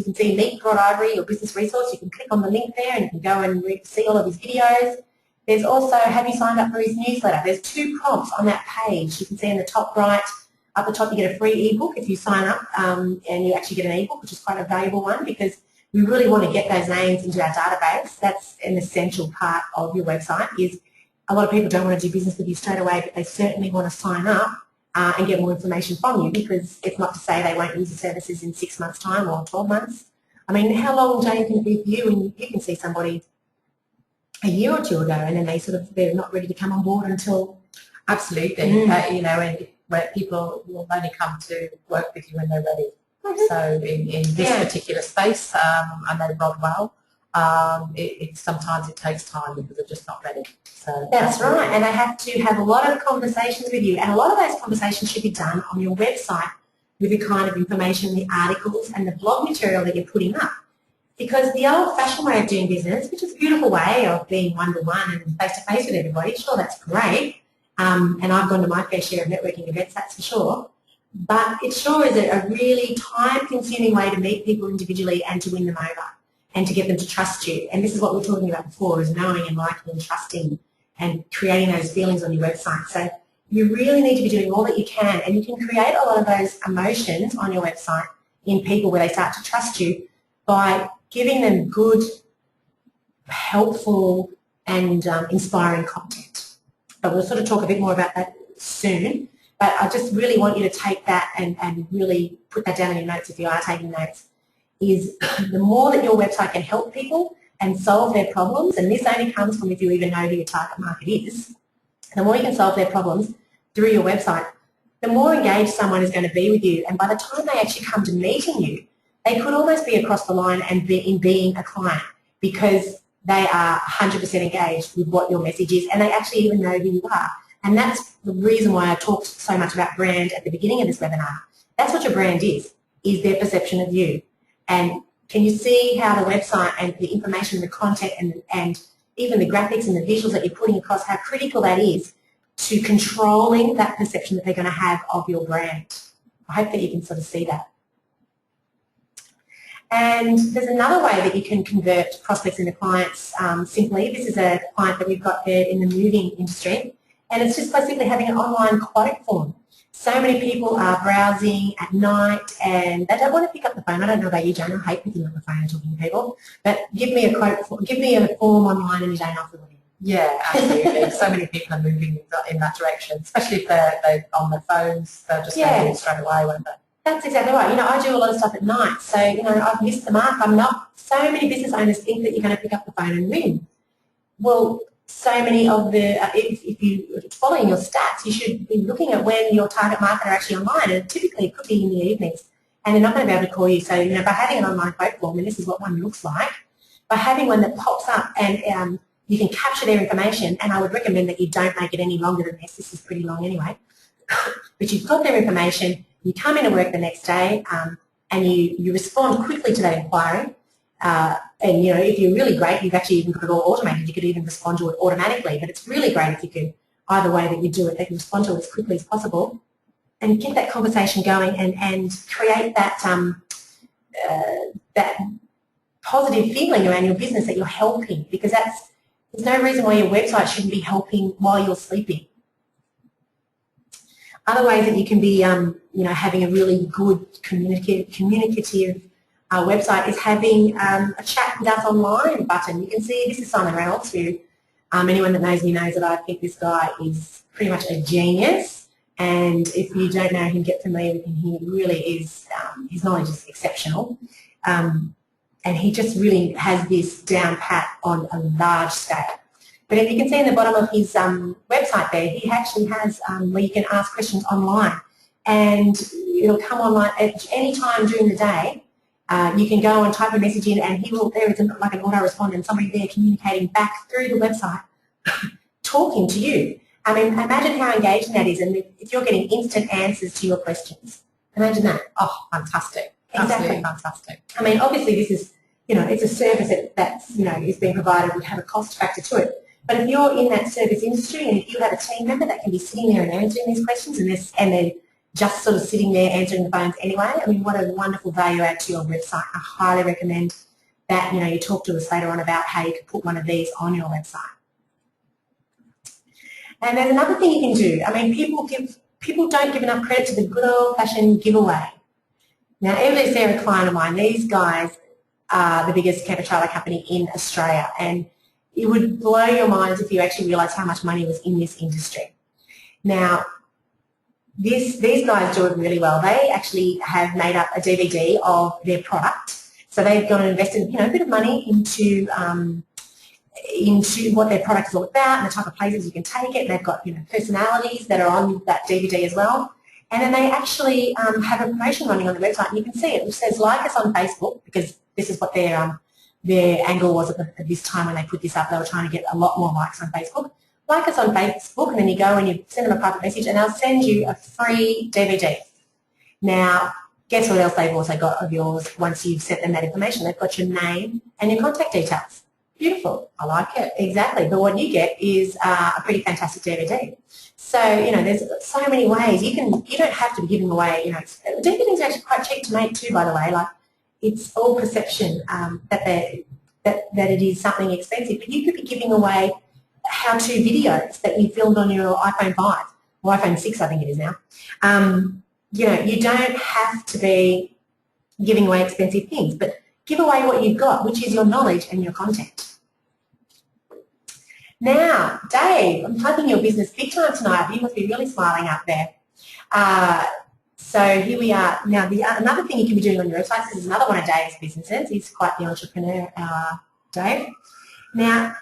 Speaker 2: can see, Meet.Ivory, your business resource. You can click on the link there and you can go and see all of his videos. There's also, have you signed up for his newsletter? There's 2 prompts on that page. You can see in the top right, up the top you get a free ebook if you sign up, and you actually get an ebook, which is quite a valuable one because we really want to get those names into our database. That's an essential part of your website. Is a lot of people don't want to do business with you straight away, but they certainly want to sign up and get more information from you, because it's not to say they won't use the services in 6 months' time or 12 months. I mean, how long, Jane, can it be for you when you can see somebody a year or 2 ago and then they're not ready to come on board until...
Speaker 1: Absolutely. And where people will only come to work with you when they're ready. So in this particular space, I know Rob well, sometimes it takes time because they're just not ready. So
Speaker 2: that's right, and they have to have a lot of conversations with you, and a lot of those conversations should be done on your website with the kind of information, the articles and the blog material that you're putting up. Because the old-fashioned way of doing business, which is a beautiful way of being one-to-one and face-to-face with everybody, sure, that's great, and I've gone to my fair share of networking events, that's for sure, but it sure is a really time-consuming way to meet people individually and to win them over and to get them to trust you. And this is what we were talking about before, is knowing and liking and trusting and creating those feelings on your website. So you really need to be doing all that you can, and you can create a lot of those emotions on your website in people where they start to trust you by giving them good, helpful and inspiring content. But we'll sort of talk a bit more about that soon. but I just really want you to take that and really put that down in your notes if you are taking notes, is the more that your website can help people and solve their problems, and this only comes from if you even know who your target market is, the more you can solve their problems through your website, the more engaged someone is going to be with you, and by the time they actually come to meeting you, they could almost be across the line and be in being a client because they are 100% engaged with what your message is and they actually even know who you are. And that's the reason why I talked so much about brand at the beginning of this webinar. That's what your brand is their perception of you. And can you see how the website and the information, the content and even the graphics and the visuals that you're putting across, how critical that is to controlling that perception that they're going to have of your brand. I hope that you can sort of see that. And there's another way that you can convert prospects into clients simply. This is a client that we've got there in the moving industry, and it's just by simply having an online quote form. So many people are browsing at night and they don't want to pick up the phone. I don't know about you, Jane, I hate picking up the phone and talking to people, but give me a quote, give me a form online and Jane, I'll fill it in.
Speaker 1: Yeah, absolutely. So many people are moving in that direction, especially if they're on their phones, they'll just go in straight away, won't they?
Speaker 2: That's exactly right. You know, I do a lot of stuff at night, so, you know, I've missed the mark. I'm not. So many business owners think that you're going to pick up the phone and ring. Well, so many of the, if you're following your stats, you should be looking at when your target market are actually online, and typically it could be in the evenings, and they're not going to be able to call you. So, you know, by having an online quote form, and this is what one looks like, by having one that pops up and you can capture their information, and I would recommend that you don't make it any longer than this. This is pretty long anyway. But you've got their information, you come into work the next day and you respond quickly to that inquiry. And, you know, if you're really great, you've actually even got it all automated. You could even respond to it automatically. But it's really great if you can, either way that you do it, they can respond to it as quickly as possible and get that conversation going and create that, that positive feeling around your business that you're helping, because there's no reason why your website shouldn't be helping while you're sleeping. Other ways that you can be, you know, having a really good communicative website is having a chat with us online button. You can see this is Simon Reynolds, who anyone that knows me knows that I think this guy is pretty much a genius. And if you don't know him, get familiar with him. He really is, his knowledge is exceptional. And he just really has this down pat on a large scale. But if you can see in the bottom of his website there, he actually has where you can ask questions online, and it'll come online at any time during the day. You can go and type a message in, and there is like an autorespondent, somebody there communicating back through the website, talking to you. I mean, imagine how engaging that is, and if you're getting instant answers to your questions. Imagine that.
Speaker 1: Oh, fantastic.
Speaker 2: Exactly.
Speaker 1: Absolutely fantastic.
Speaker 2: I mean, obviously this is, you know, it's a service that's, you know, is being provided, would have a cost factor to it. But if you're in that service industry and if you have a team member that can be sitting there and answering these questions and they're just sort of sitting there answering the phones anyway, I mean, what a wonderful value add to your website. I highly recommend that, you know, you talk to us later on about how you can put one of these on your website. And there's another thing you can do. I mean, people don't give enough credit to the good old-fashioned giveaway. Now, Everly Sarah, a client of mine, these guys are the biggest camper trailer company in Australia, and it would blow your minds if you actually realise how much money was in this industry. Now, these guys do it really well. They actually have made up a DVD of their product. So they've gone and invested, you know, a bit of money into what their product is all about and the type of places you can take it. They've got, you know, personalities that are on that DVD as well. And then they actually have a promotion running on the website, and you can see it, which says like us on Facebook, because this is what their angle was at this time when they put this up. They were trying to get a lot more likes on Facebook. Like us on Facebook, and then you go and you send them a private message, and they'll send you a free DVD. Now, guess what else they've also got of yours once you've sent them that information? They've got your name and your contact details. Beautiful. I like it. Exactly. But what you get is a pretty fantastic DVD. So, you know, there's so many ways. You don't have to be giving away, you know, DVDs are actually quite cheap to make too, by the way. Like, it's all perception that it is something expensive. But you could be giving away how-to videos that you filmed on your iPhone 5 or iPhone 6, I think it is now. You know, you don't have to be giving away expensive things, but give away what you've got, which is your knowledge and your content. Now, Dave, I'm typing your business big time tonight. You must be really smiling out there. So here we are. Now, another thing you can be doing on your website, this is another one of Dave's businesses. He's quite the entrepreneur, Dave. Now,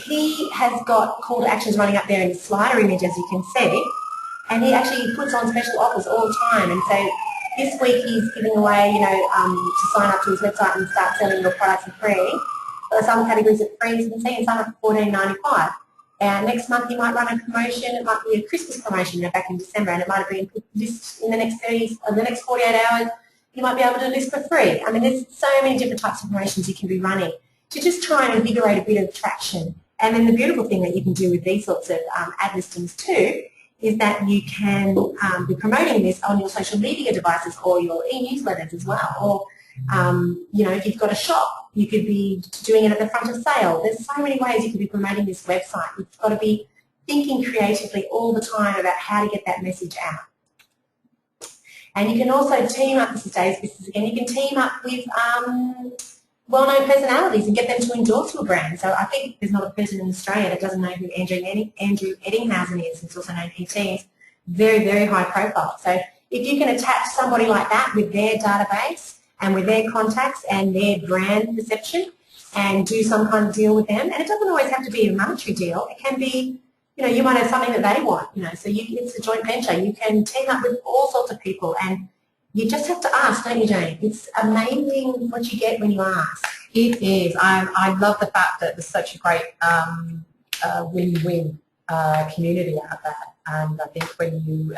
Speaker 2: he has got call to actions running up there in the slider image, as you can see, and he actually puts on special offers all the time. And so this week he's giving away, to sign up to his website and start selling your products for free. Some categories are free, as you can see, and some are $14.95. Next month he might run a promotion. It might be a Christmas promotion back in December, and it might have been list in the next 48 hours. You might be able to list for free. I mean, there's so many different types of promotions you can be running to just try and invigorate a bit of traction. And then the beautiful thing that you can do with these sorts of ad listings too is that you can be promoting this on your social media devices or your e-newsletters as well. Or, if you've got a shop, you could be doing it at the front of sale. There's so many ways you could be promoting this website. You've got to be thinking creatively all the time about how to get that message out. And you can also team up, this is Dave's business again, you can team up with well-known personalities and get them to endorse your brand. So I think there's not a person in Australia that doesn't know who Andrew Eddinghausen is. He's also known ET. He's very, very high profile. So if you can attach somebody like that with their database and with their contacts and their brand perception and do some kind of deal with them, and it doesn't always have to be a monetary deal. It can be, you might have something that they want, so it's a joint venture. You can team up with all sorts of people, and you just have to ask, don't you, Jane? It's amazing what you get when you ask.
Speaker 1: It is. I love the fact that there's such a great win-win community out there, and I think when you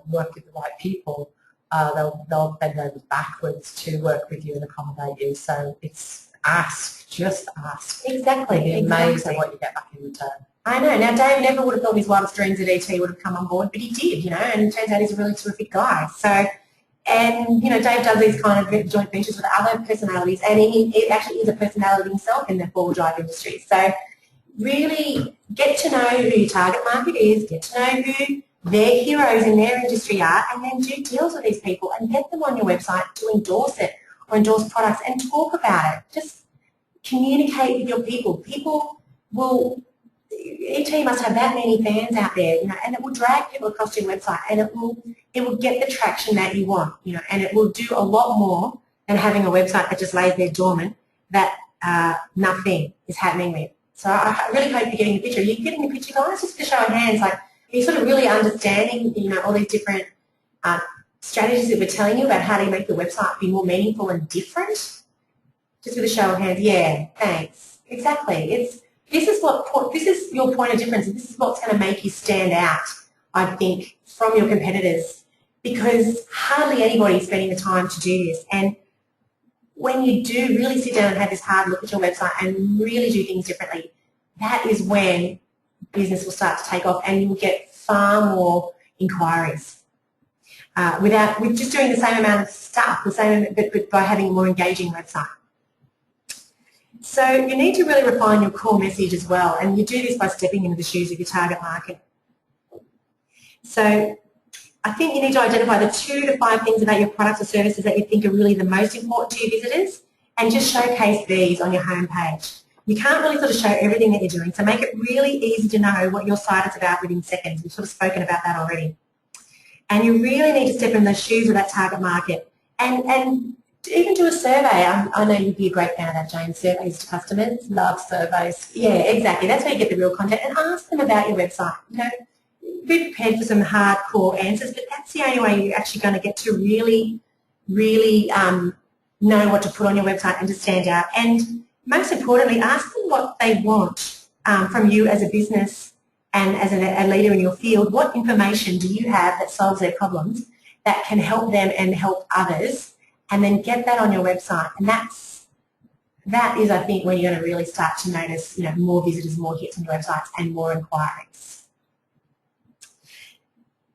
Speaker 1: work with the right people, they'll bend over backwards to work with you and accommodate you. So it's ask, just ask.
Speaker 2: Exactly.
Speaker 1: It'd be amazing what you get back in return.
Speaker 2: I know. Now, Dave never would have thought his wildest dreams at ET would have come on board, but he did, and it turns out he's a really terrific guy. So, and, Dave does these kind of joint ventures with other personalities, and he actually is a personality himself in the four-wheel drive industry. So really get to know who your target market is, get to know who their heroes in their industry are, and then do deals with these people and get them on your website to endorse it or endorse products and talk about it. Just communicate with your people. People will... ET must have that many fans out there, and it will drag people across your website, and it will get the traction that you want, and it will do a lot more than having a website that just lays there dormant that nothing is happening with. So I really hope you're getting the picture. Are you getting the picture, guys? Just to show of hands, are you sort of really understanding, all these different strategies that we're telling you about how to make your website be more meaningful and different? Just with a show of hands. Yeah, thanks. Exactly. This is your point of difference, and this is what's going to make you stand out, I think, from your competitors, because hardly anybody is spending the time to do this. And when you do really sit down and have this hard look at your website and really do things differently, that is when business will start to take off, and you will get far more inquiries with just doing the same amount of stuff, but by having a more engaging website. So you need to really refine your core message as well, and you do this by stepping into the shoes of your target market. So I think you need to identify the 2 to 5 things about your products or services that you think are really the most important to your visitors, and just showcase these on your homepage. You can't really sort of show everything that you're doing, so make it really easy to know what your site is about within seconds. We've sort of spoken about that already. And you really need to step in the shoes of that target market, and even do a survey. I know you'd be a great fan of that, Jane. Surveys to customers.
Speaker 1: Love surveys.
Speaker 2: Yeah, exactly. That's where you get the real content, and ask them about your website. Be prepared for some hardcore answers, but that's the only way you're actually going to get to really, really know what to put on your website and to stand out. And most importantly, ask them what they want from you as a business and as a leader in your field. What information do you have that solves their problems, that can help them and help others? And then get that on your website, and that is, I think, when you're going to really start to notice, more visitors, more hits on your websites, and more inquiries.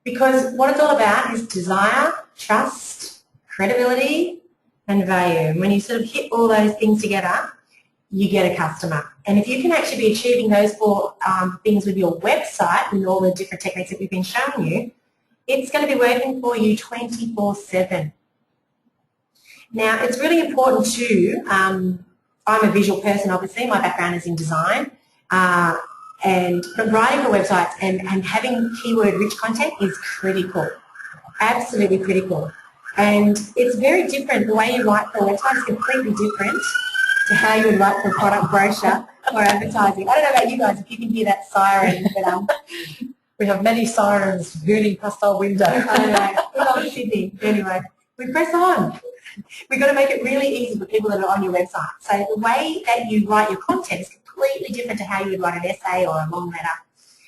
Speaker 2: Because what it's all about is desire, trust, credibility, and value. And when you sort of hit all those things together, you get a customer. And if you can actually be achieving those 4 things with your website, with all the different techniques that we've been showing you, it's going to be working for you 24/7. Now, it's really important too, I'm a visual person, obviously. My background is in design, and writing for websites and having keyword-rich content is critical. Absolutely critical. And it's very different. The way you write for a website is completely different to how you would write for a product brochure or advertising. I don't know about you guys, if you can hear that siren, but
Speaker 1: we have many sirens booting past our window.
Speaker 2: I don't know. We're not in Sydney. Anyway, we press on. We've got to make it really easy for people that are on your website. So the way that you write your content is completely different to how you would write an essay or a long letter.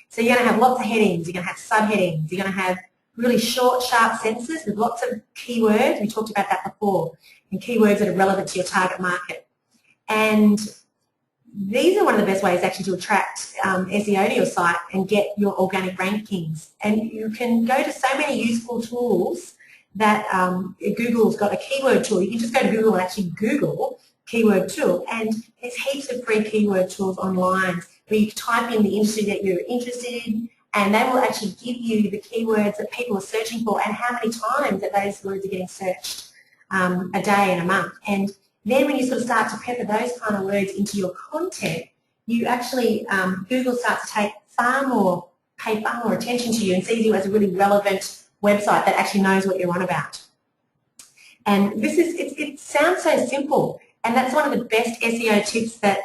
Speaker 2: So you're going to have lots of headings, you're going to have subheadings, you're going to have really short, sharp sentences with lots of keywords. We talked about that before, and keywords that are relevant to your target market. And these are one of the best ways actually to attract SEO to your site and get your organic rankings. And you can go to so many useful tools that Google's got a keyword tool. You can just go to Google and actually Google keyword tool, and there's heaps of free keyword tools online where you type in the industry that you're interested in, and they will actually give you the keywords that people are searching for and how many times that those words are getting searched a day and a month. And then when you sort of start to pepper those kind of words into your content, you actually, Google starts to pay far more attention to you and sees you as a really relevant website that actually knows what you're on about. And this is, it sounds so simple, and that's one of the best SEO tips that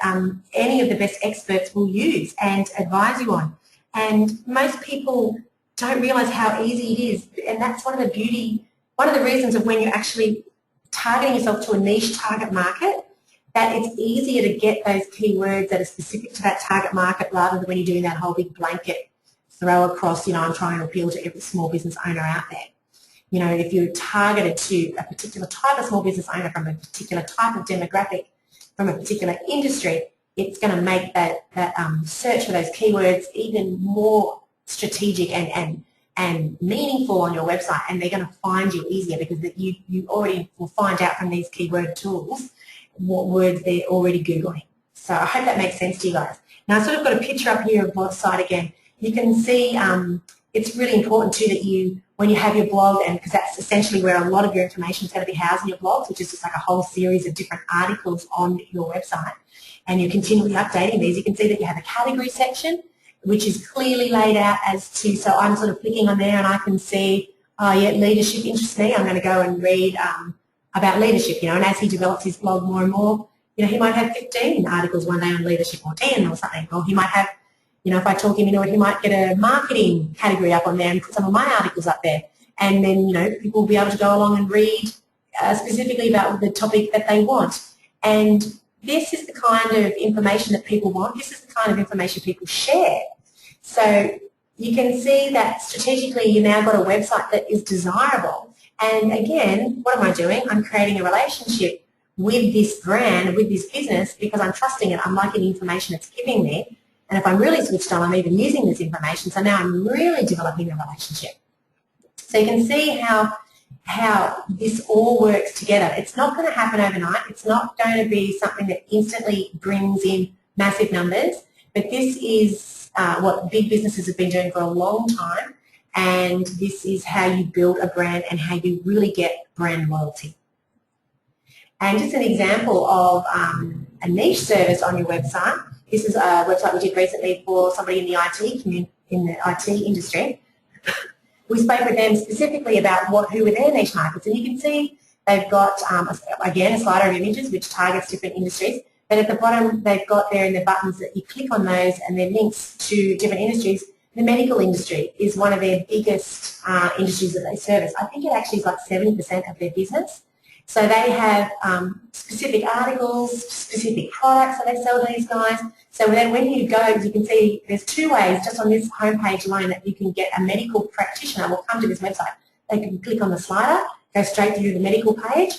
Speaker 2: any of the best experts will use and advise you on. And most people don't realise how easy it is, and that's one of the reasons of when you're actually targeting yourself to a niche target market, that it's easier to get those keywords that are specific to that target market rather than when you're doing that whole big blanket throw across, I'm trying to appeal to every small business owner out there. If you're targeted to a particular type of small business owner from a particular type of demographic, from a particular industry, it's going to make that search for those keywords even more strategic and meaningful on your website, and they're going to find you easier because you already will find out from these keyword tools what words they're already Googling. So I hope that makes sense to you guys. Now I've sort of got a picture up here of the site again. You can see it's really important too that when you have your blog, and because that's essentially where a lot of your information is going to be housed in your blogs, which is just like a whole series of different articles on your website, and you're continually updating these, you can see that you have a category section which is clearly laid out as to, so I'm sort of clicking on there and I can see, oh yeah, leadership interests me, I'm going to go and read about leadership, and as he develops his blog more and more, he might have 15 articles one day on leadership or 10 or something, or he might have, if I talk him into it, he might get a marketing category up on there and put some of my articles up there, and then, people will be able to go along and read specifically about the topic that they want. And this is the kind of information that people want. This is the kind of information people share. So you can see that strategically you've now got a website that is desirable. And again, what am I doing? I'm creating a relationship with this brand, with this business, because I'm trusting it. I'm liking the information it's giving me. And if I'm really switched on, I'm even using this information. So now I'm really developing a relationship. So you can see how this all works together. It's not going to happen overnight. It's not going to be something that instantly brings in massive numbers, but this is what big businesses have been doing for a long time, and this is how you build a brand and how you really get brand loyalty. And just an example of a niche service on your website. This is a website we did recently for somebody in the IT industry. We spoke with them specifically about who were their niche markets, and you can see they've got, again, a slider of images which targets different industries, but at the bottom they've got there in the buttons that you click on those and they're links to different industries. The medical industry is one of their biggest industries that they service. I think it actually is like 70% of their business. So they have specific articles, specific products that they sell to these guys. So then when you go, as you can see, there's two ways just on this homepage alone that you can get a medical practitioner will come to this website. They can click on the slider, go straight through the medical page,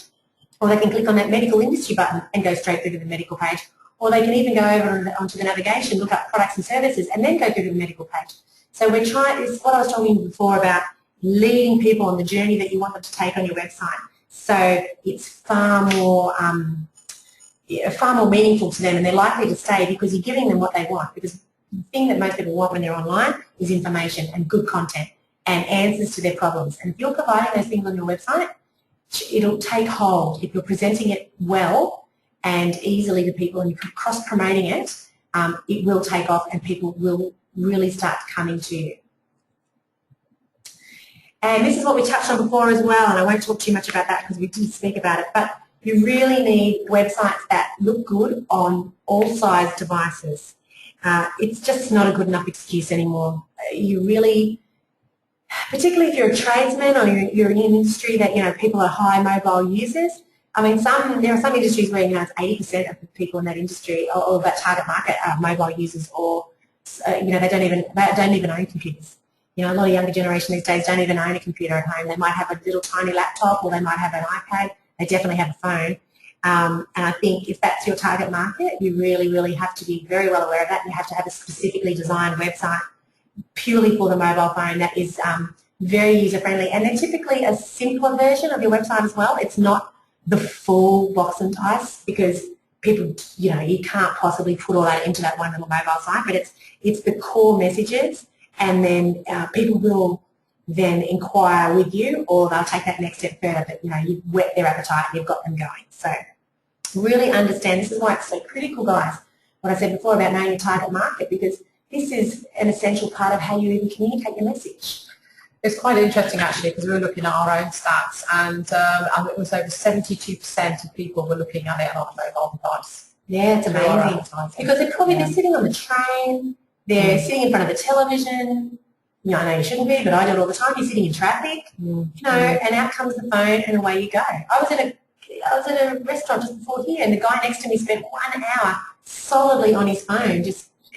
Speaker 2: or they can click on that medical industry button and go straight through to the medical page. Or they can even go over onto the navigation, look up products and services, and then go through to the medical page. So we're trying, it's what I was talking before about leading people on the journey that you want them to take on your website. So it's far more meaningful to them, and they're likely to stay because you're giving them what they want. Because the thing that most people want when they're online is information and good content and answers to their problems. And if you're providing those things on your website, it'll take hold. If you're presenting it well and easily to people and you're cross-promoting it, it will take off and people will really start coming to you. And this is what we touched on before as well, and I won't talk too much about that because we did speak about it, but you really need websites that look good on all size devices. It's just not a good enough excuse anymore. You really, particularly if you're a tradesman or you're in an industry that, people are high mobile users. I mean, there are some industries where, it's 80% of the people in that industry or that target market are mobile users, or, they don't even own computers. A lot of younger generation these days don't even own a computer at home. They might have a little tiny laptop, or they might have an iPad. They definitely have a phone. And I think if that's your target market, you really, really have to be very well aware of that. You have to have a specifically designed website purely for the mobile phone that is very user-friendly. And they're typically a simpler version of your website as well. It's not the full box and dice, because people, you can't possibly put all that into that one little mobile site, but it's the core messages, and then people will then inquire with you, or they'll take that next step further, but you've whet their appetite and you've got them going. So really understand, this is why it's so critical, guys, what I said before about knowing your target market, because this is an essential part of how you even communicate your message.
Speaker 1: It's quite interesting actually, because we were looking at our own stats, and it was over 72% of people were looking at it on a mobile device.
Speaker 2: Yeah, it's amazing. Because they're sitting on the train, they're sitting in front of the television. I know you shouldn't be, but I do it all the time. You're sitting in traffic, and out comes the phone, and away you go. I was at a restaurant just before here, and the guy next to me spent 1 hour solidly on his phone,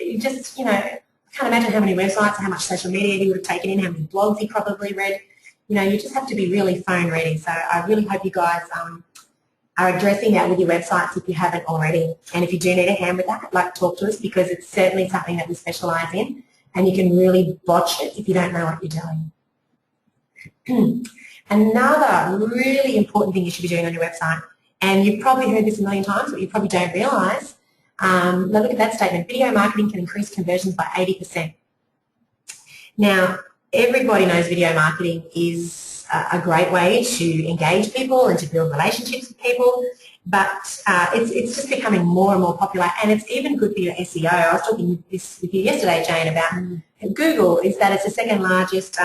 Speaker 2: I can't imagine how many websites, how much social media he would have taken in, how many blogs he probably read. You just have to be really phone ready. So I really hope you guys are addressing that with your websites if you haven't already. And if you do need a hand with that, talk to us, because it's certainly something that we specialise in, and you can really botch it if you don't know what you're doing. Another really important thing you should be doing on your website, and you've probably heard this a million times, but you probably don't realise, now look at that statement: video marketing can increase conversions by 80%. Now, everybody knows video marketing is a great way to engage people and to build relationships with people, but it's just becoming more and more popular, and it's even good for your SEO. I was talking this with you yesterday, Jane, about Google, is that it's the second largest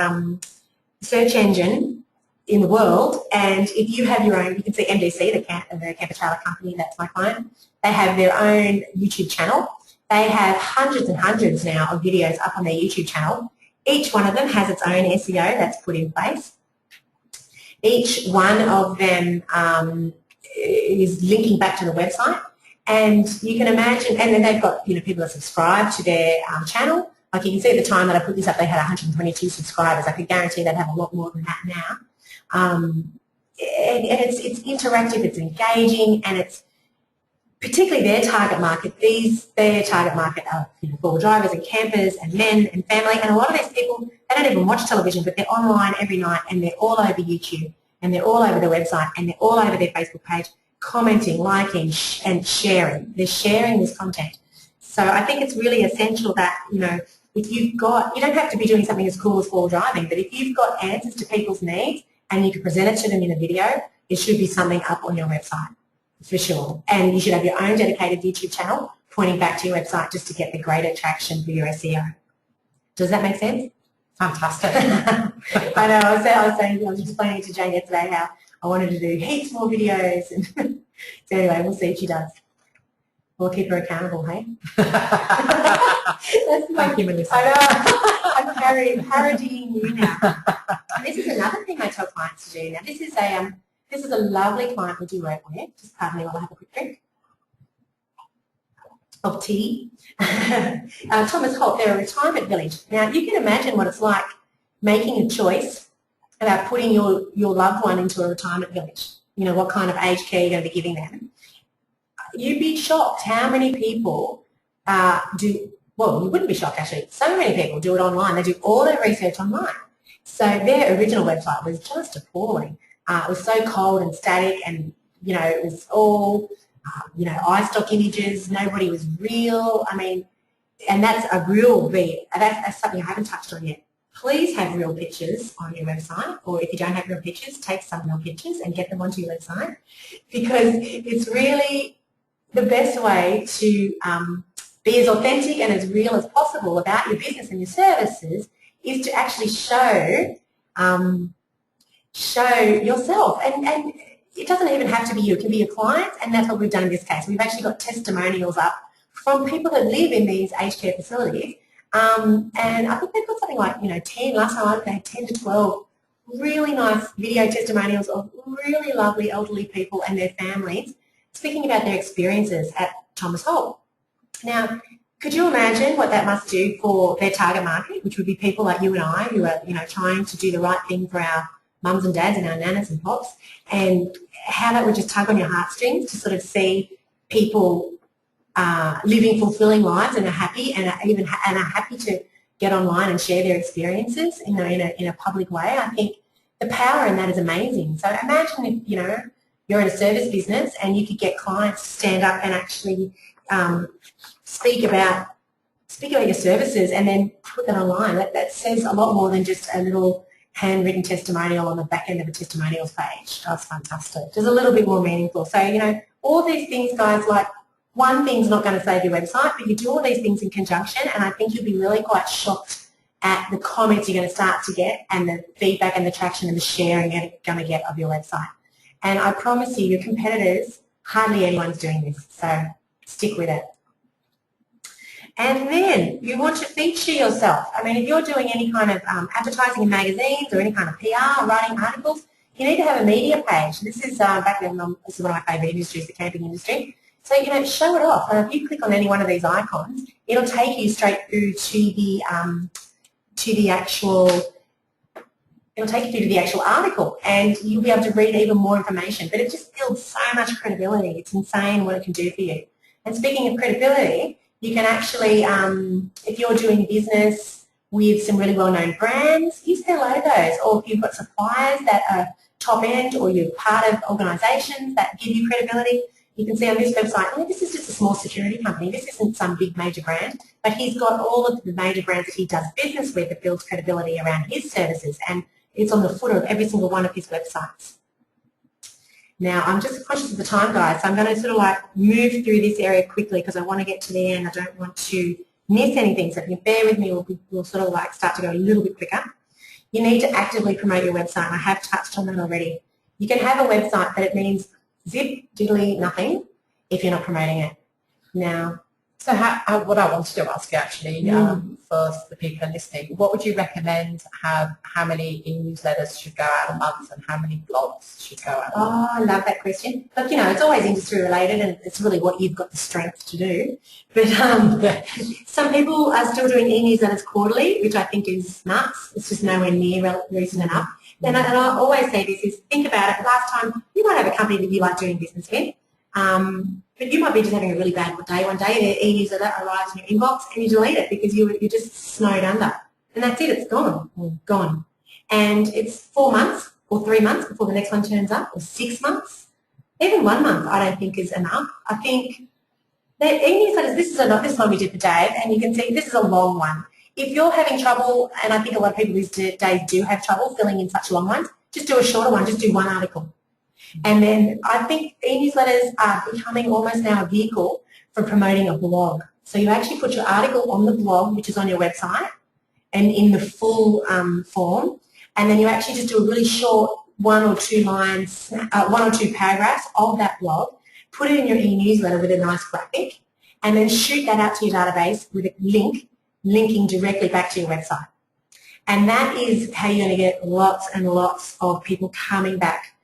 Speaker 2: search engine in the world, and if you have your own, you can see MDC, the Campertrailer company, that's my client, they have their own YouTube channel. They have hundreds and hundreds now of videos up on their YouTube channel. Each one of them has its own SEO that's put in place. Each one of them is linking back to the website, and you can imagine, and then they've got people that subscribe to their channel. Like you can see at the time that I put this up, they had 122 subscribers. I could guarantee they'd have a lot more than that now. And it's interactive, it's engaging, and it's particularly their target market. Their target market are four-wheel drivers and campers and men and family, and a lot of these people, they don't even watch television, but they're online every night, and they're all over YouTube, and they're all over their website, and they're all over their Facebook page, commenting, liking, and sharing. They're sharing this content. So I think it's really essential that, if you've got, you don't have to be doing something as cool as four-wheel driving, but if you've got answers to people's needs and you can present it to them in a video, it should be something up on your website, for sure. And you should have your own dedicated YouTube channel pointing back to your website just to get the greater traction for your SEO. Does that make sense?
Speaker 1: Fantastic.
Speaker 2: I know, I was explaining to Jane yesterday how I wanted to do heaps more videos. And so anyway, we'll see if she does. We'll keep her accountable, hey?
Speaker 1: Thank you, Melissa.
Speaker 2: I know. I'm parodying you now. And this is another thing I tell clients to do. Now, this is a lovely client we do work with. Just pardon me while I have a quick drink of tea. Thomas Holt, they're a retirement village. Now, you can imagine what it's like making a choice about putting your loved one into a retirement village. What kind of aged care you're going to be giving them. You'd be shocked how many people well, you wouldn't be shocked actually. So many people do it online. They do all their research online. So their original website was just appalling. It was so cold and static, and, it was all, iStock images. Nobody was real. I mean, and that's a real that's something I haven't touched on yet. Please have real pictures on your website, or if you don't have real pictures, take some real pictures and get them onto your website, because it's really the best way to be as authentic and as real as possible about your business and your services is to actually show show yourself. And it doesn't even have to be you. It can be your clients, and that's what we've done in this case. We've actually got testimonials up from people that live in these aged care facilities. And I think they've got something like, 10, last time I looked, they had 10 to 12 really nice video testimonials of really lovely elderly people and their families speaking about their experiences at Thomas Holt. Now, could you imagine what that must do for their target market, which would be people like you and I who are, trying to do the right thing for our mums and dads and our nanas and pops, and how that would just tug on your heartstrings to sort of see people living fulfilling lives and are happy and are happy to get online and share their experiences in a public way. I think the power in that is amazing. So imagine if you're in a service business and you could get clients to stand up and actually speak about your services and then put that online. That says a lot more than just a little handwritten testimonial on the back end of a testimonials page. That's fantastic. Just a little bit more meaningful. So, all these things, guys, like one thing's not going to save your website, but you do all these things in conjunction, and I think you'll be really quite shocked at the comments you're going to start to get and the feedback and the traction and the sharing you're going to get of your website. And I promise you, your competitors, hardly anyone's doing this, so stick with it. And then you want to feature yourself. I mean, if you're doing any kind of advertising in magazines or any kind of PR or writing articles, you need to have a media page. This is back then, this is one of my favourite industries, the camping industry. So, show it off. And if you click on any one of these icons, it'll take you straight through to the actual article, and you'll be able to read even more information. But it just builds so much credibility. It's insane what it can do for you. And speaking of credibility, you can actually, if you're doing business with some really well-known brands, use their logos. Or if you've got suppliers that are top-end, or you're part of organisations that give you credibility, you can see on this website, this is just a small security company. This isn't some big major brand, but he's got all of the major brands that he does business with that builds credibility around his services, and it's on the footer of every single one of his websites. Now, I'm just conscious of the time, guys, so I'm going to sort of move through this area quickly because I want to get to the end. I don't want to miss anything, so if you bear with me, we'll sort of start to go a little bit quicker. You need to actively promote your website, and I have touched on that already. You can have a website, but it means zip, diddly, nothing if you're not promoting it. Now,
Speaker 1: so what I wanted to ask you actually, for the people listening, what would you recommend how many e-newsletters should go out a month and how many blogs should go out a month?
Speaker 2: Oh, I love that question. Look, it's always industry related, and it's really what you've got the strength to do. But some people are still doing e-newsletters quarterly, which I think is nuts. It's just nowhere near recent enough. And I always say this is, think about it. Last time, you might have a company that you like doing business with, but you might be just having a really bad day one day, their e-newsletter arrives in your inbox and you delete it because you're just snowed under. And that's it, it's gone. And it's 4 months or 3 months before the next one turns up, or 6 months. Even 1 month I don't think is enough. I think that e-newsletters, this is one we did for Dave, and you can see this is a long one. If you're having trouble, and I think a lot of people these days do have trouble filling in such long ones, just do a shorter one, just do one article. And then I think e-newsletters are becoming almost now a vehicle for promoting a blog. So you actually put your article on the blog, which is on your website, and in the full form, and then you actually just do a really short 1 or 2 lines, 1 or 2 paragraphs of that blog, put it in your e-newsletter with a nice graphic, and then shoot that out to your database with a link linking directly back to your website. And that is how you're going to get lots and lots of people coming back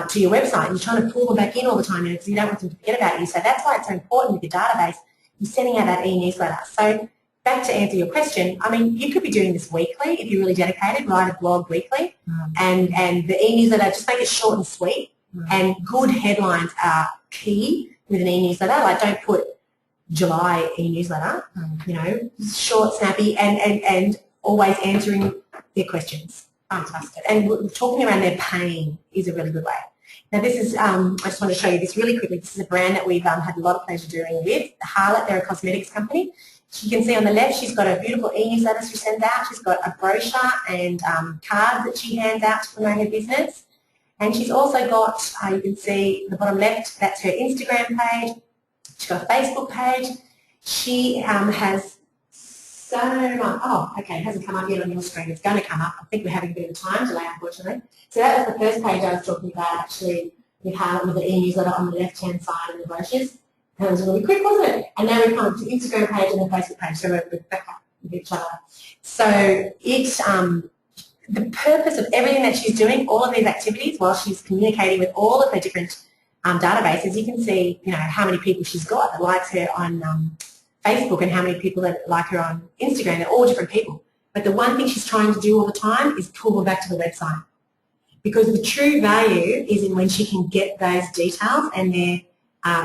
Speaker 2: to your website. You're trying to pull them back in all the time because you don't want them to forget about you. So that's why it's so important with your database. You're sending out that e-newsletter. So back to answer your question, I mean, you could be doing this weekly if you're really dedicated, write a blog weekly, and the e-newsletter, just make it short and sweet, and good headlines are key with an e-newsletter. Like, don't put July e-newsletter, short, snappy, and always answering their questions. Fantastic. And talking around their pain is a really good way. Now this is, I just want to show you this really quickly. This is a brand that we've had a lot of pleasure doing with, Harlot. They're a cosmetics company. You can see on the left she's got a beautiful e-newsletter she sends out. She's got a brochure and cards that she hands out to promote her business. And she's also got, you can see the bottom left, that's her Instagram page. She's got a Facebook page. She has so much. Oh, okay, it hasn't come up yet on your screen. It's going to come up. I think we're having a bit of a time delay, unfortunately. So that was the first page I was talking about, actually, with Harlem, with the e-newsletter on the left-hand side and the brochures. That was really quick, wasn't it? And now we've come to the Instagram page and the Facebook page, so we're back up with each other. So it's the purpose of everything that she's doing, all of these activities, while she's communicating with all of her different databases, you can see, how many people she's got that likes her on Facebook and how many people that like her on Instagram. They're all different people. But the one thing she's trying to do all the time is pull them back to the website. Because the true value is in when she can get those details and their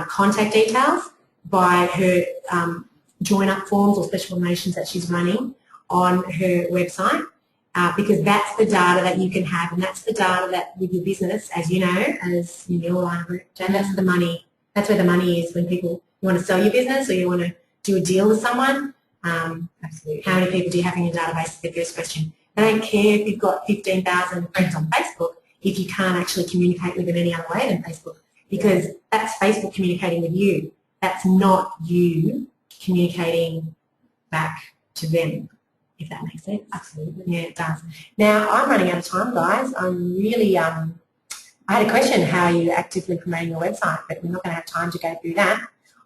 Speaker 2: contact details by her join-up forms or special promotions that she's running on her website. Because that's the data that you can have, and that's the data that with your business, as you know, as in your line of work, and that's the money. That's where the money is when you want to sell your business or you want to do a deal with someone. Absolutely. How many people do you have in your database is the first question. They don't care if you've got 15,000 friends on Facebook if you can't actually communicate with them any other way than Facebook, because that's Facebook communicating with you. That's not you communicating back to them. If that makes sense. Absolutely. Yeah, it does. Now, I'm running out of time, guys. I'm really, I had a question, how are you actively promoting your website, but we're not going to have time to go through that.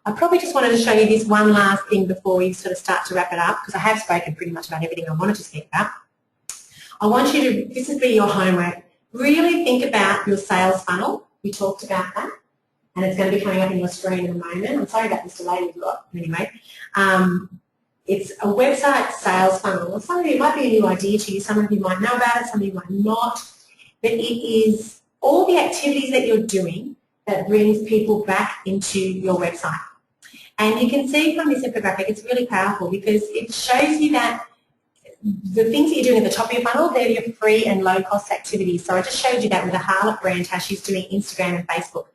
Speaker 2: I probably just wanted to show you this one last thing before we sort of start to wrap it up, because I have spoken pretty much about everything I wanted to speak about. I want you to, this would be your homework, really think about your sales funnel. We talked about that, and it's going to be coming up on your screen in a moment. I'm sorry about this delay we've got, anyway. It's a website sales funnel. Some of you, it might be a new idea to you. Some of you might know about it, some of you might not. But it is all the activities that you're doing that brings people back into your website. And you can see from this infographic, it's really powerful because it shows you that the things that you're doing at the top of your funnel, they're your free and low-cost activities. So I just showed you that with the Harlot brand, how she's doing Instagram and Facebook.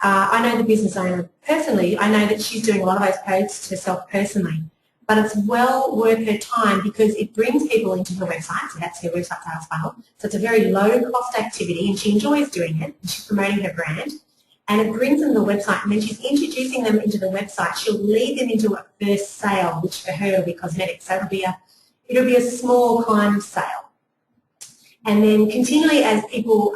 Speaker 2: I know the business owner personally. I know that she's doing a lot of those posts herself personally. But it's well worth her time because it brings people into her website, so that's her website sales funnel. So it's a very low-cost activity, and she enjoys doing it, and she's promoting her brand. And it brings them to the website, and then she's introducing them into the website. She'll lead them into a first sale, which for her will be cosmetics. So it'll be a small kind of sale. And then continually as people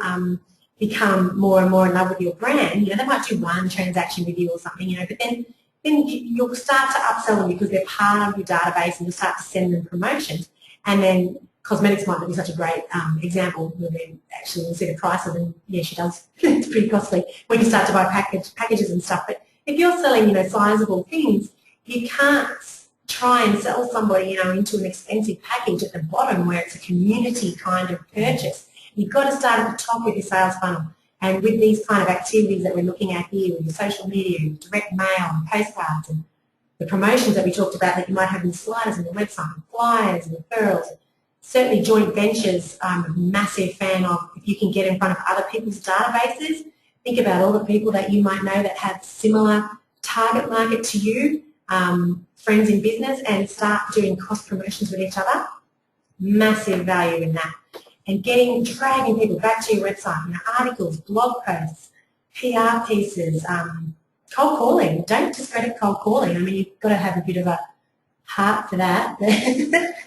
Speaker 2: become more and more in love with your brand, they might do one transaction with you or something, but then you'll start to upsell them because they're part of your database, and you'll start to send them promotions. And then cosmetics might not be such a great example when they actually will see the price of them. Yeah, she does. It's pretty costly when you start to buy packages and stuff. But if you're selling, sizable things, you can't try and sell somebody, into an expensive package at the bottom where it's a community kind of purchase. You've got to start at the top with your sales funnel. And with these kind of activities that we're looking at here, with your social media, your direct mail, and postcards, and the promotions that we talked about that you might have in sliders on your website, and flyers and referrals, certainly joint ventures, I'm a massive fan of. If you can get in front of other people's databases, think about all the people that you might know that have similar target market to you, friends in business, and start doing cross promotions with each other. Massive value in that. And dragging people back to your website, articles, blog posts, PR pieces, cold calling. Don't discredit cold calling. I mean, you've got to have a bit of a heart for that.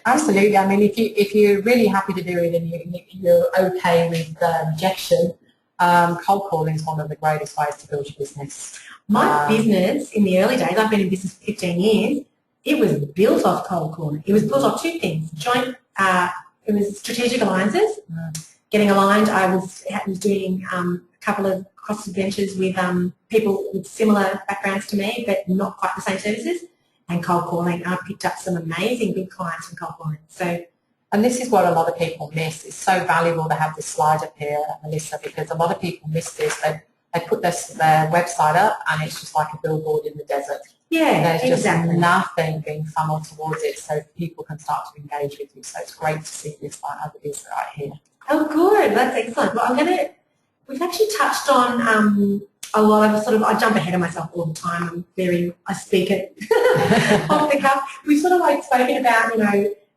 Speaker 1: Absolutely. I mean, if you're really happy to do it and you're okay with rejection, cold calling is one of the greatest ways to build your business.
Speaker 2: My business in the early days, I've been in business for 15 years, it was built off cold calling. It was built off two things: it was strategic alliances. Getting aligned, I was doing a couple of cross ventures with people with similar backgrounds to me, but not quite the same services. And cold calling, I picked up some amazing big clients from cold calling.
Speaker 1: And this is what a lot of people miss. It's so valuable to have this slide up here, Melissa, because a lot of people miss this. They put their website up and it's just like a billboard in the desert.
Speaker 2: Yeah,
Speaker 1: there's just nothing being funneled towards it so people can start to engage with you. So it's great to see this like as it is right here.
Speaker 2: Oh, good. That's excellent. Well, we've actually touched on a lot of I jump ahead of myself all the time. I speak it off the cuff. We've sort of spoken about,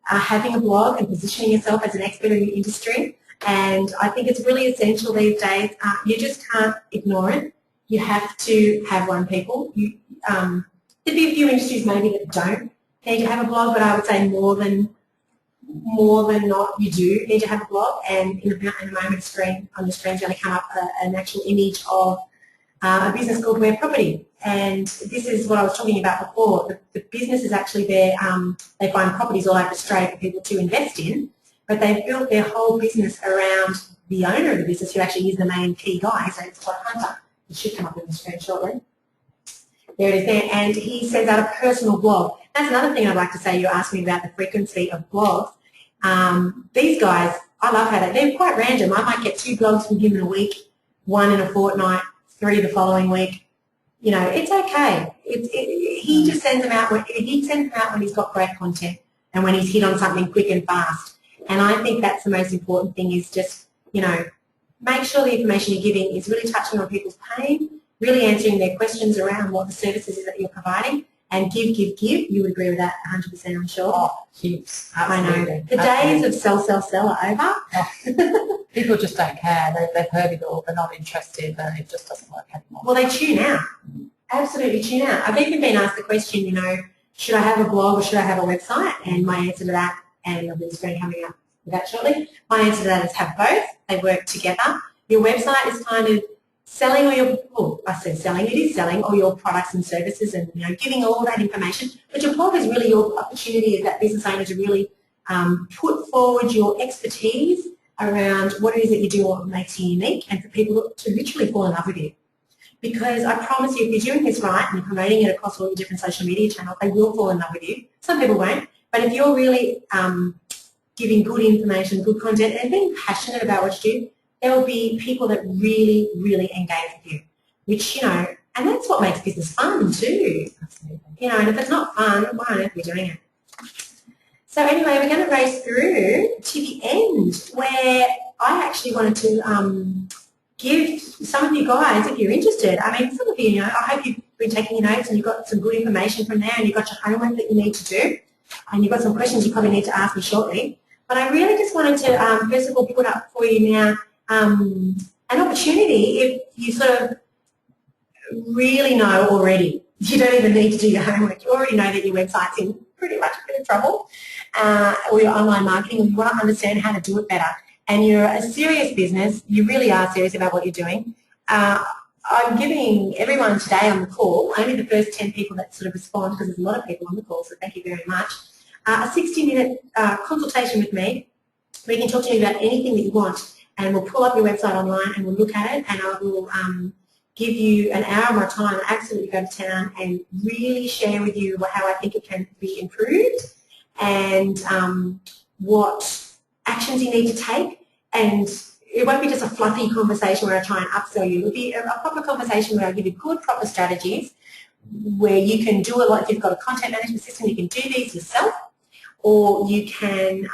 Speaker 2: having a blog and positioning yourself as an expert in the industry. And I think it's really essential these days. You just can't ignore it. You have to have one, people. There'd be a few industries maybe that don't need to have a blog, but I would say more than not, you do need to have a blog. And in a moment, on your screen is going to come up an actual image of a business called Web Property. And this is what I was talking about before. The business is actually there. They find properties all over Australia for people to invest in, but they've built their whole business around the owner of the business, who actually is the main key guy. So it's Todd Hunter. It should come up on the screen shortly. There it is there. And he sends out a personal blog. That's another thing I'd like to say. You asked me about the frequency of blogs. These guys, I love how they're quite random. I might get 2 blogs from him in a week, 1 in a fortnight, 3 the following week. You know, it's okay. He just sends them out when he's got great content and when he's hit on something quick and fast. And I think that's the most important thing, is just, you know, make sure the information you're giving is really touching on people's pain, really answering their questions around what the services is that you're providing, and give. You would agree with that 100%, I'm sure.
Speaker 1: Oh, heaps. Absolutely.
Speaker 2: I know. The days of sell are over.
Speaker 1: Oh. People just don't care. They've heard it all. They're not interested, and it just doesn't work anymore.
Speaker 2: Well, they tune out. Absolutely tune out. I've even been asked the question, you know, should I have a blog or should I have a website? And my answer to that, and there'll be a screen coming up with that shortly, my answer to that is have both. They work together. Your website is kind of selling all your, well, I said selling, it is selling all your products and services and, you know, giving all that information. But your blog is really your opportunity as that business owner to really put forward your expertise around what it is that you do, what makes you unique, and for people to literally fall in love with you. Because I promise you, if you're doing this right and you're promoting it across all your different social media channels, they will fall in love with you. Some people won't. But if you're really giving good information, good content, and being passionate about what you do, there will be people that really, really engage with you, which, you know, and that's what makes business fun too. Absolutely. You know, and if it's not fun, why on earth are we doing it? So anyway, we're going to race through to the end, where I actually wanted to give some of you guys, if you're interested, I mean, some of you, you know, I hope you've been taking your notes and you've got some good information from there and you've got your homework that you need to do, and you've got some questions you probably need to ask me shortly. But I really just wanted to, first of all, put up for you now an opportunity if you sort of really know already. You don't even need to do your homework. You already know that your website's in pretty much a bit of trouble, or your online marketing, and you want to understand how to do it better. And you're a serious business. You really are serious about what you're doing. I'm giving everyone today on the call, only the first 10 people that sort of respond, because there's a lot of people on the call, so thank you very much, a 60-minute consultation with me where you can talk to me about anything that you want. And we'll pull up your website online and we'll look at it, and I will give you an hour of my time, absolutely go to town and really share with you how I think it can be improved and what actions you need to take. And it won't be just a fluffy conversation where I try and upsell you. It'll be a proper conversation where I give you good, proper strategies where you can do a lot. If you've got a content management system, you can do these yourself, or you can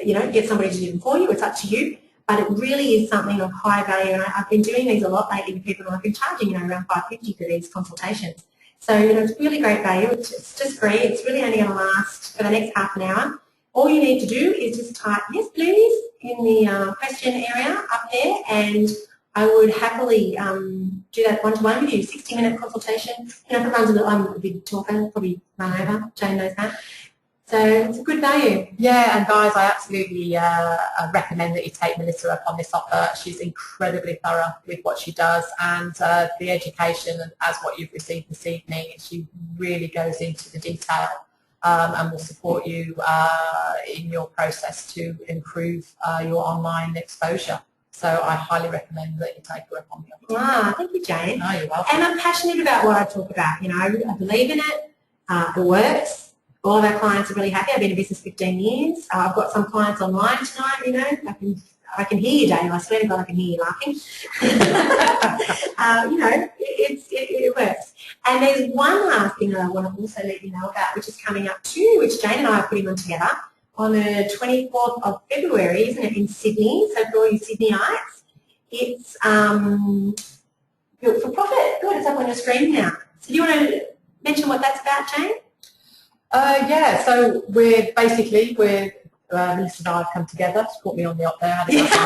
Speaker 2: you know, get somebody to do them for you. It's up to you. But it really is something of high value, and I've been doing these a lot lately with people, and I've been charging, you know, around $5.50 for these consultations. So, you know, it's really great value. It's just free. It's really only going to last for the next half an hour. All you need to do is just type yes, please, in the question area up there, and I would happily do that one-to-one with you, 60-minute consultation. You know, if it runs a little, I'm a big talker, probably run over. Jane knows that. So it's a good value.
Speaker 1: Yeah, and guys, I absolutely recommend that you take Melissa up on this offer. She's incredibly thorough with what she does, and the education, as what you've received this evening, she really goes into the detail and will support you in your process to improve your online exposure. So I highly recommend that you take her up on the offer.
Speaker 2: Ah, thank you, Jane.
Speaker 1: Oh, you're welcome.
Speaker 2: And I'm passionate about what I talk about. You know, I believe in it. It works. All of our clients are really happy. I've been in business 15 years. I've got some clients online tonight, you know. I can hear you, Dave. I swear to God I can hear you laughing. You know, it works. And there's one last thing that I want to also let you know about, which is coming up too, which Jane and I are putting on together on the 24th of February, isn't it, in Sydney. So for all you Sydneyites, it's built for profit. Good, it's up on your screen now. So do you want to mention what that's about, Jane?
Speaker 1: Yeah, so we're basically, Melissa and I have come together. She caught me on the up there. Melissa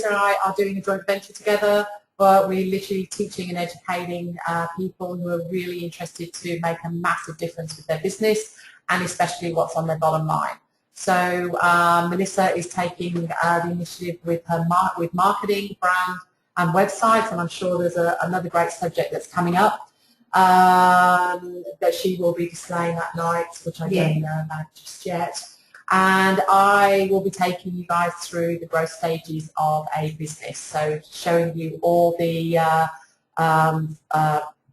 Speaker 1: and I are doing a joint venture together. but we're literally teaching and educating people who are really interested to make a massive difference with their business and especially what's on their bottom line. So Melissa is taking the initiative with with marketing, brand and websites, and I'm sure there's another great subject that's coming up that she will be displaying that night, which I don't know about just yet. And I will be taking you guys through the growth stages of a business, so showing you all the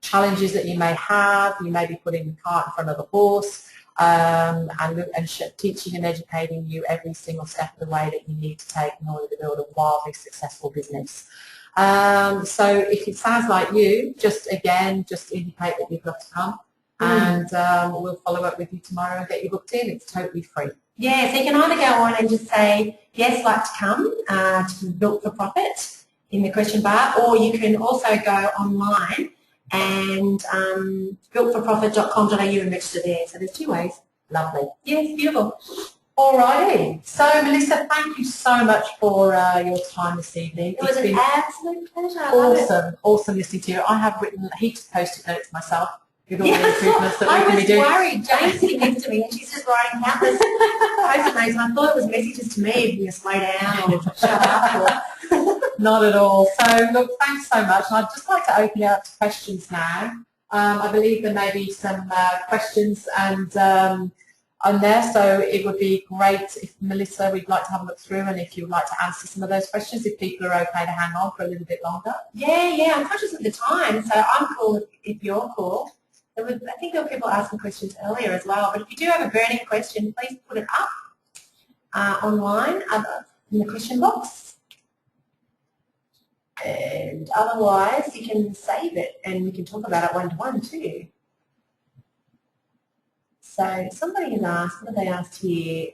Speaker 1: challenges that you may have. You may be putting the cart in front of the horse, and teaching and educating you every single step of the way that you need to take in order to build a wildly successful business. So if it sounds like you, just indicate that you've got to come, and we'll follow up with you tomorrow and get you booked in. It's totally free.
Speaker 2: Yeah, so you can either go on and just say, yes, like to come to Built for Profit in the question bar, or you can also go online and builtforprofit.com.au and register there. So there's two ways.
Speaker 1: Lovely.
Speaker 2: Yes, beautiful.
Speaker 1: Alrighty. So Melissa, thank you so much for your time this evening.
Speaker 2: It was an absolute pleasure.
Speaker 1: Awesome listening to you. I have written heaps of post-it notes myself with all the improvements that we can be doing.
Speaker 2: I was worried. Jane's sitting next to me and she's just writing countless post-it notes, and I thought it was messages to me, you slow down or shut up. Or
Speaker 1: Not at all. So look, thanks so much. And I'd just like to open it up to questions now. I believe there may be some questions on there, so it would be great if Melissa, we'd like to have a look through, and if you'd like to answer some of those questions, if people are okay to hang on for a little bit longer.
Speaker 2: Yeah, I'm conscious of the time, so I'm cool if you're cool. I think there were people asking questions earlier as well, but if you do have a burning question, please put it up online in the question box. And otherwise, you can save it and we can talk about it one-to-one too. So somebody has asked, what have they asked here?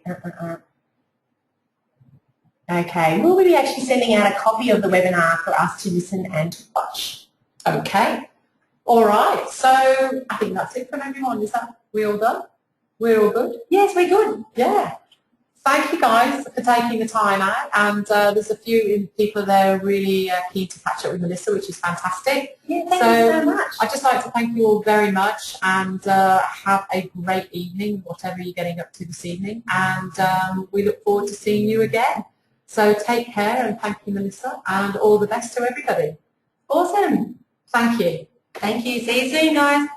Speaker 2: Okay, will we be actually sending out a copy of the webinar for us to listen and to watch?
Speaker 1: Okay. All right. So I think that's it from everyone. We all done? We're all good?
Speaker 2: Yes, we're good.
Speaker 1: Yeah. Thank you guys for taking the time out, and there's a few people there really keen to catch up with Melissa, which is fantastic.
Speaker 2: Yeah, thank you so much.
Speaker 1: I'd just like to thank you all very much, and have a great evening, whatever you're getting up to this evening, and we look forward to seeing you again. So take care, and thank you, Melissa, and all the best to everybody.
Speaker 2: Awesome.
Speaker 1: Thank you.
Speaker 2: Thank you. See you soon, guys.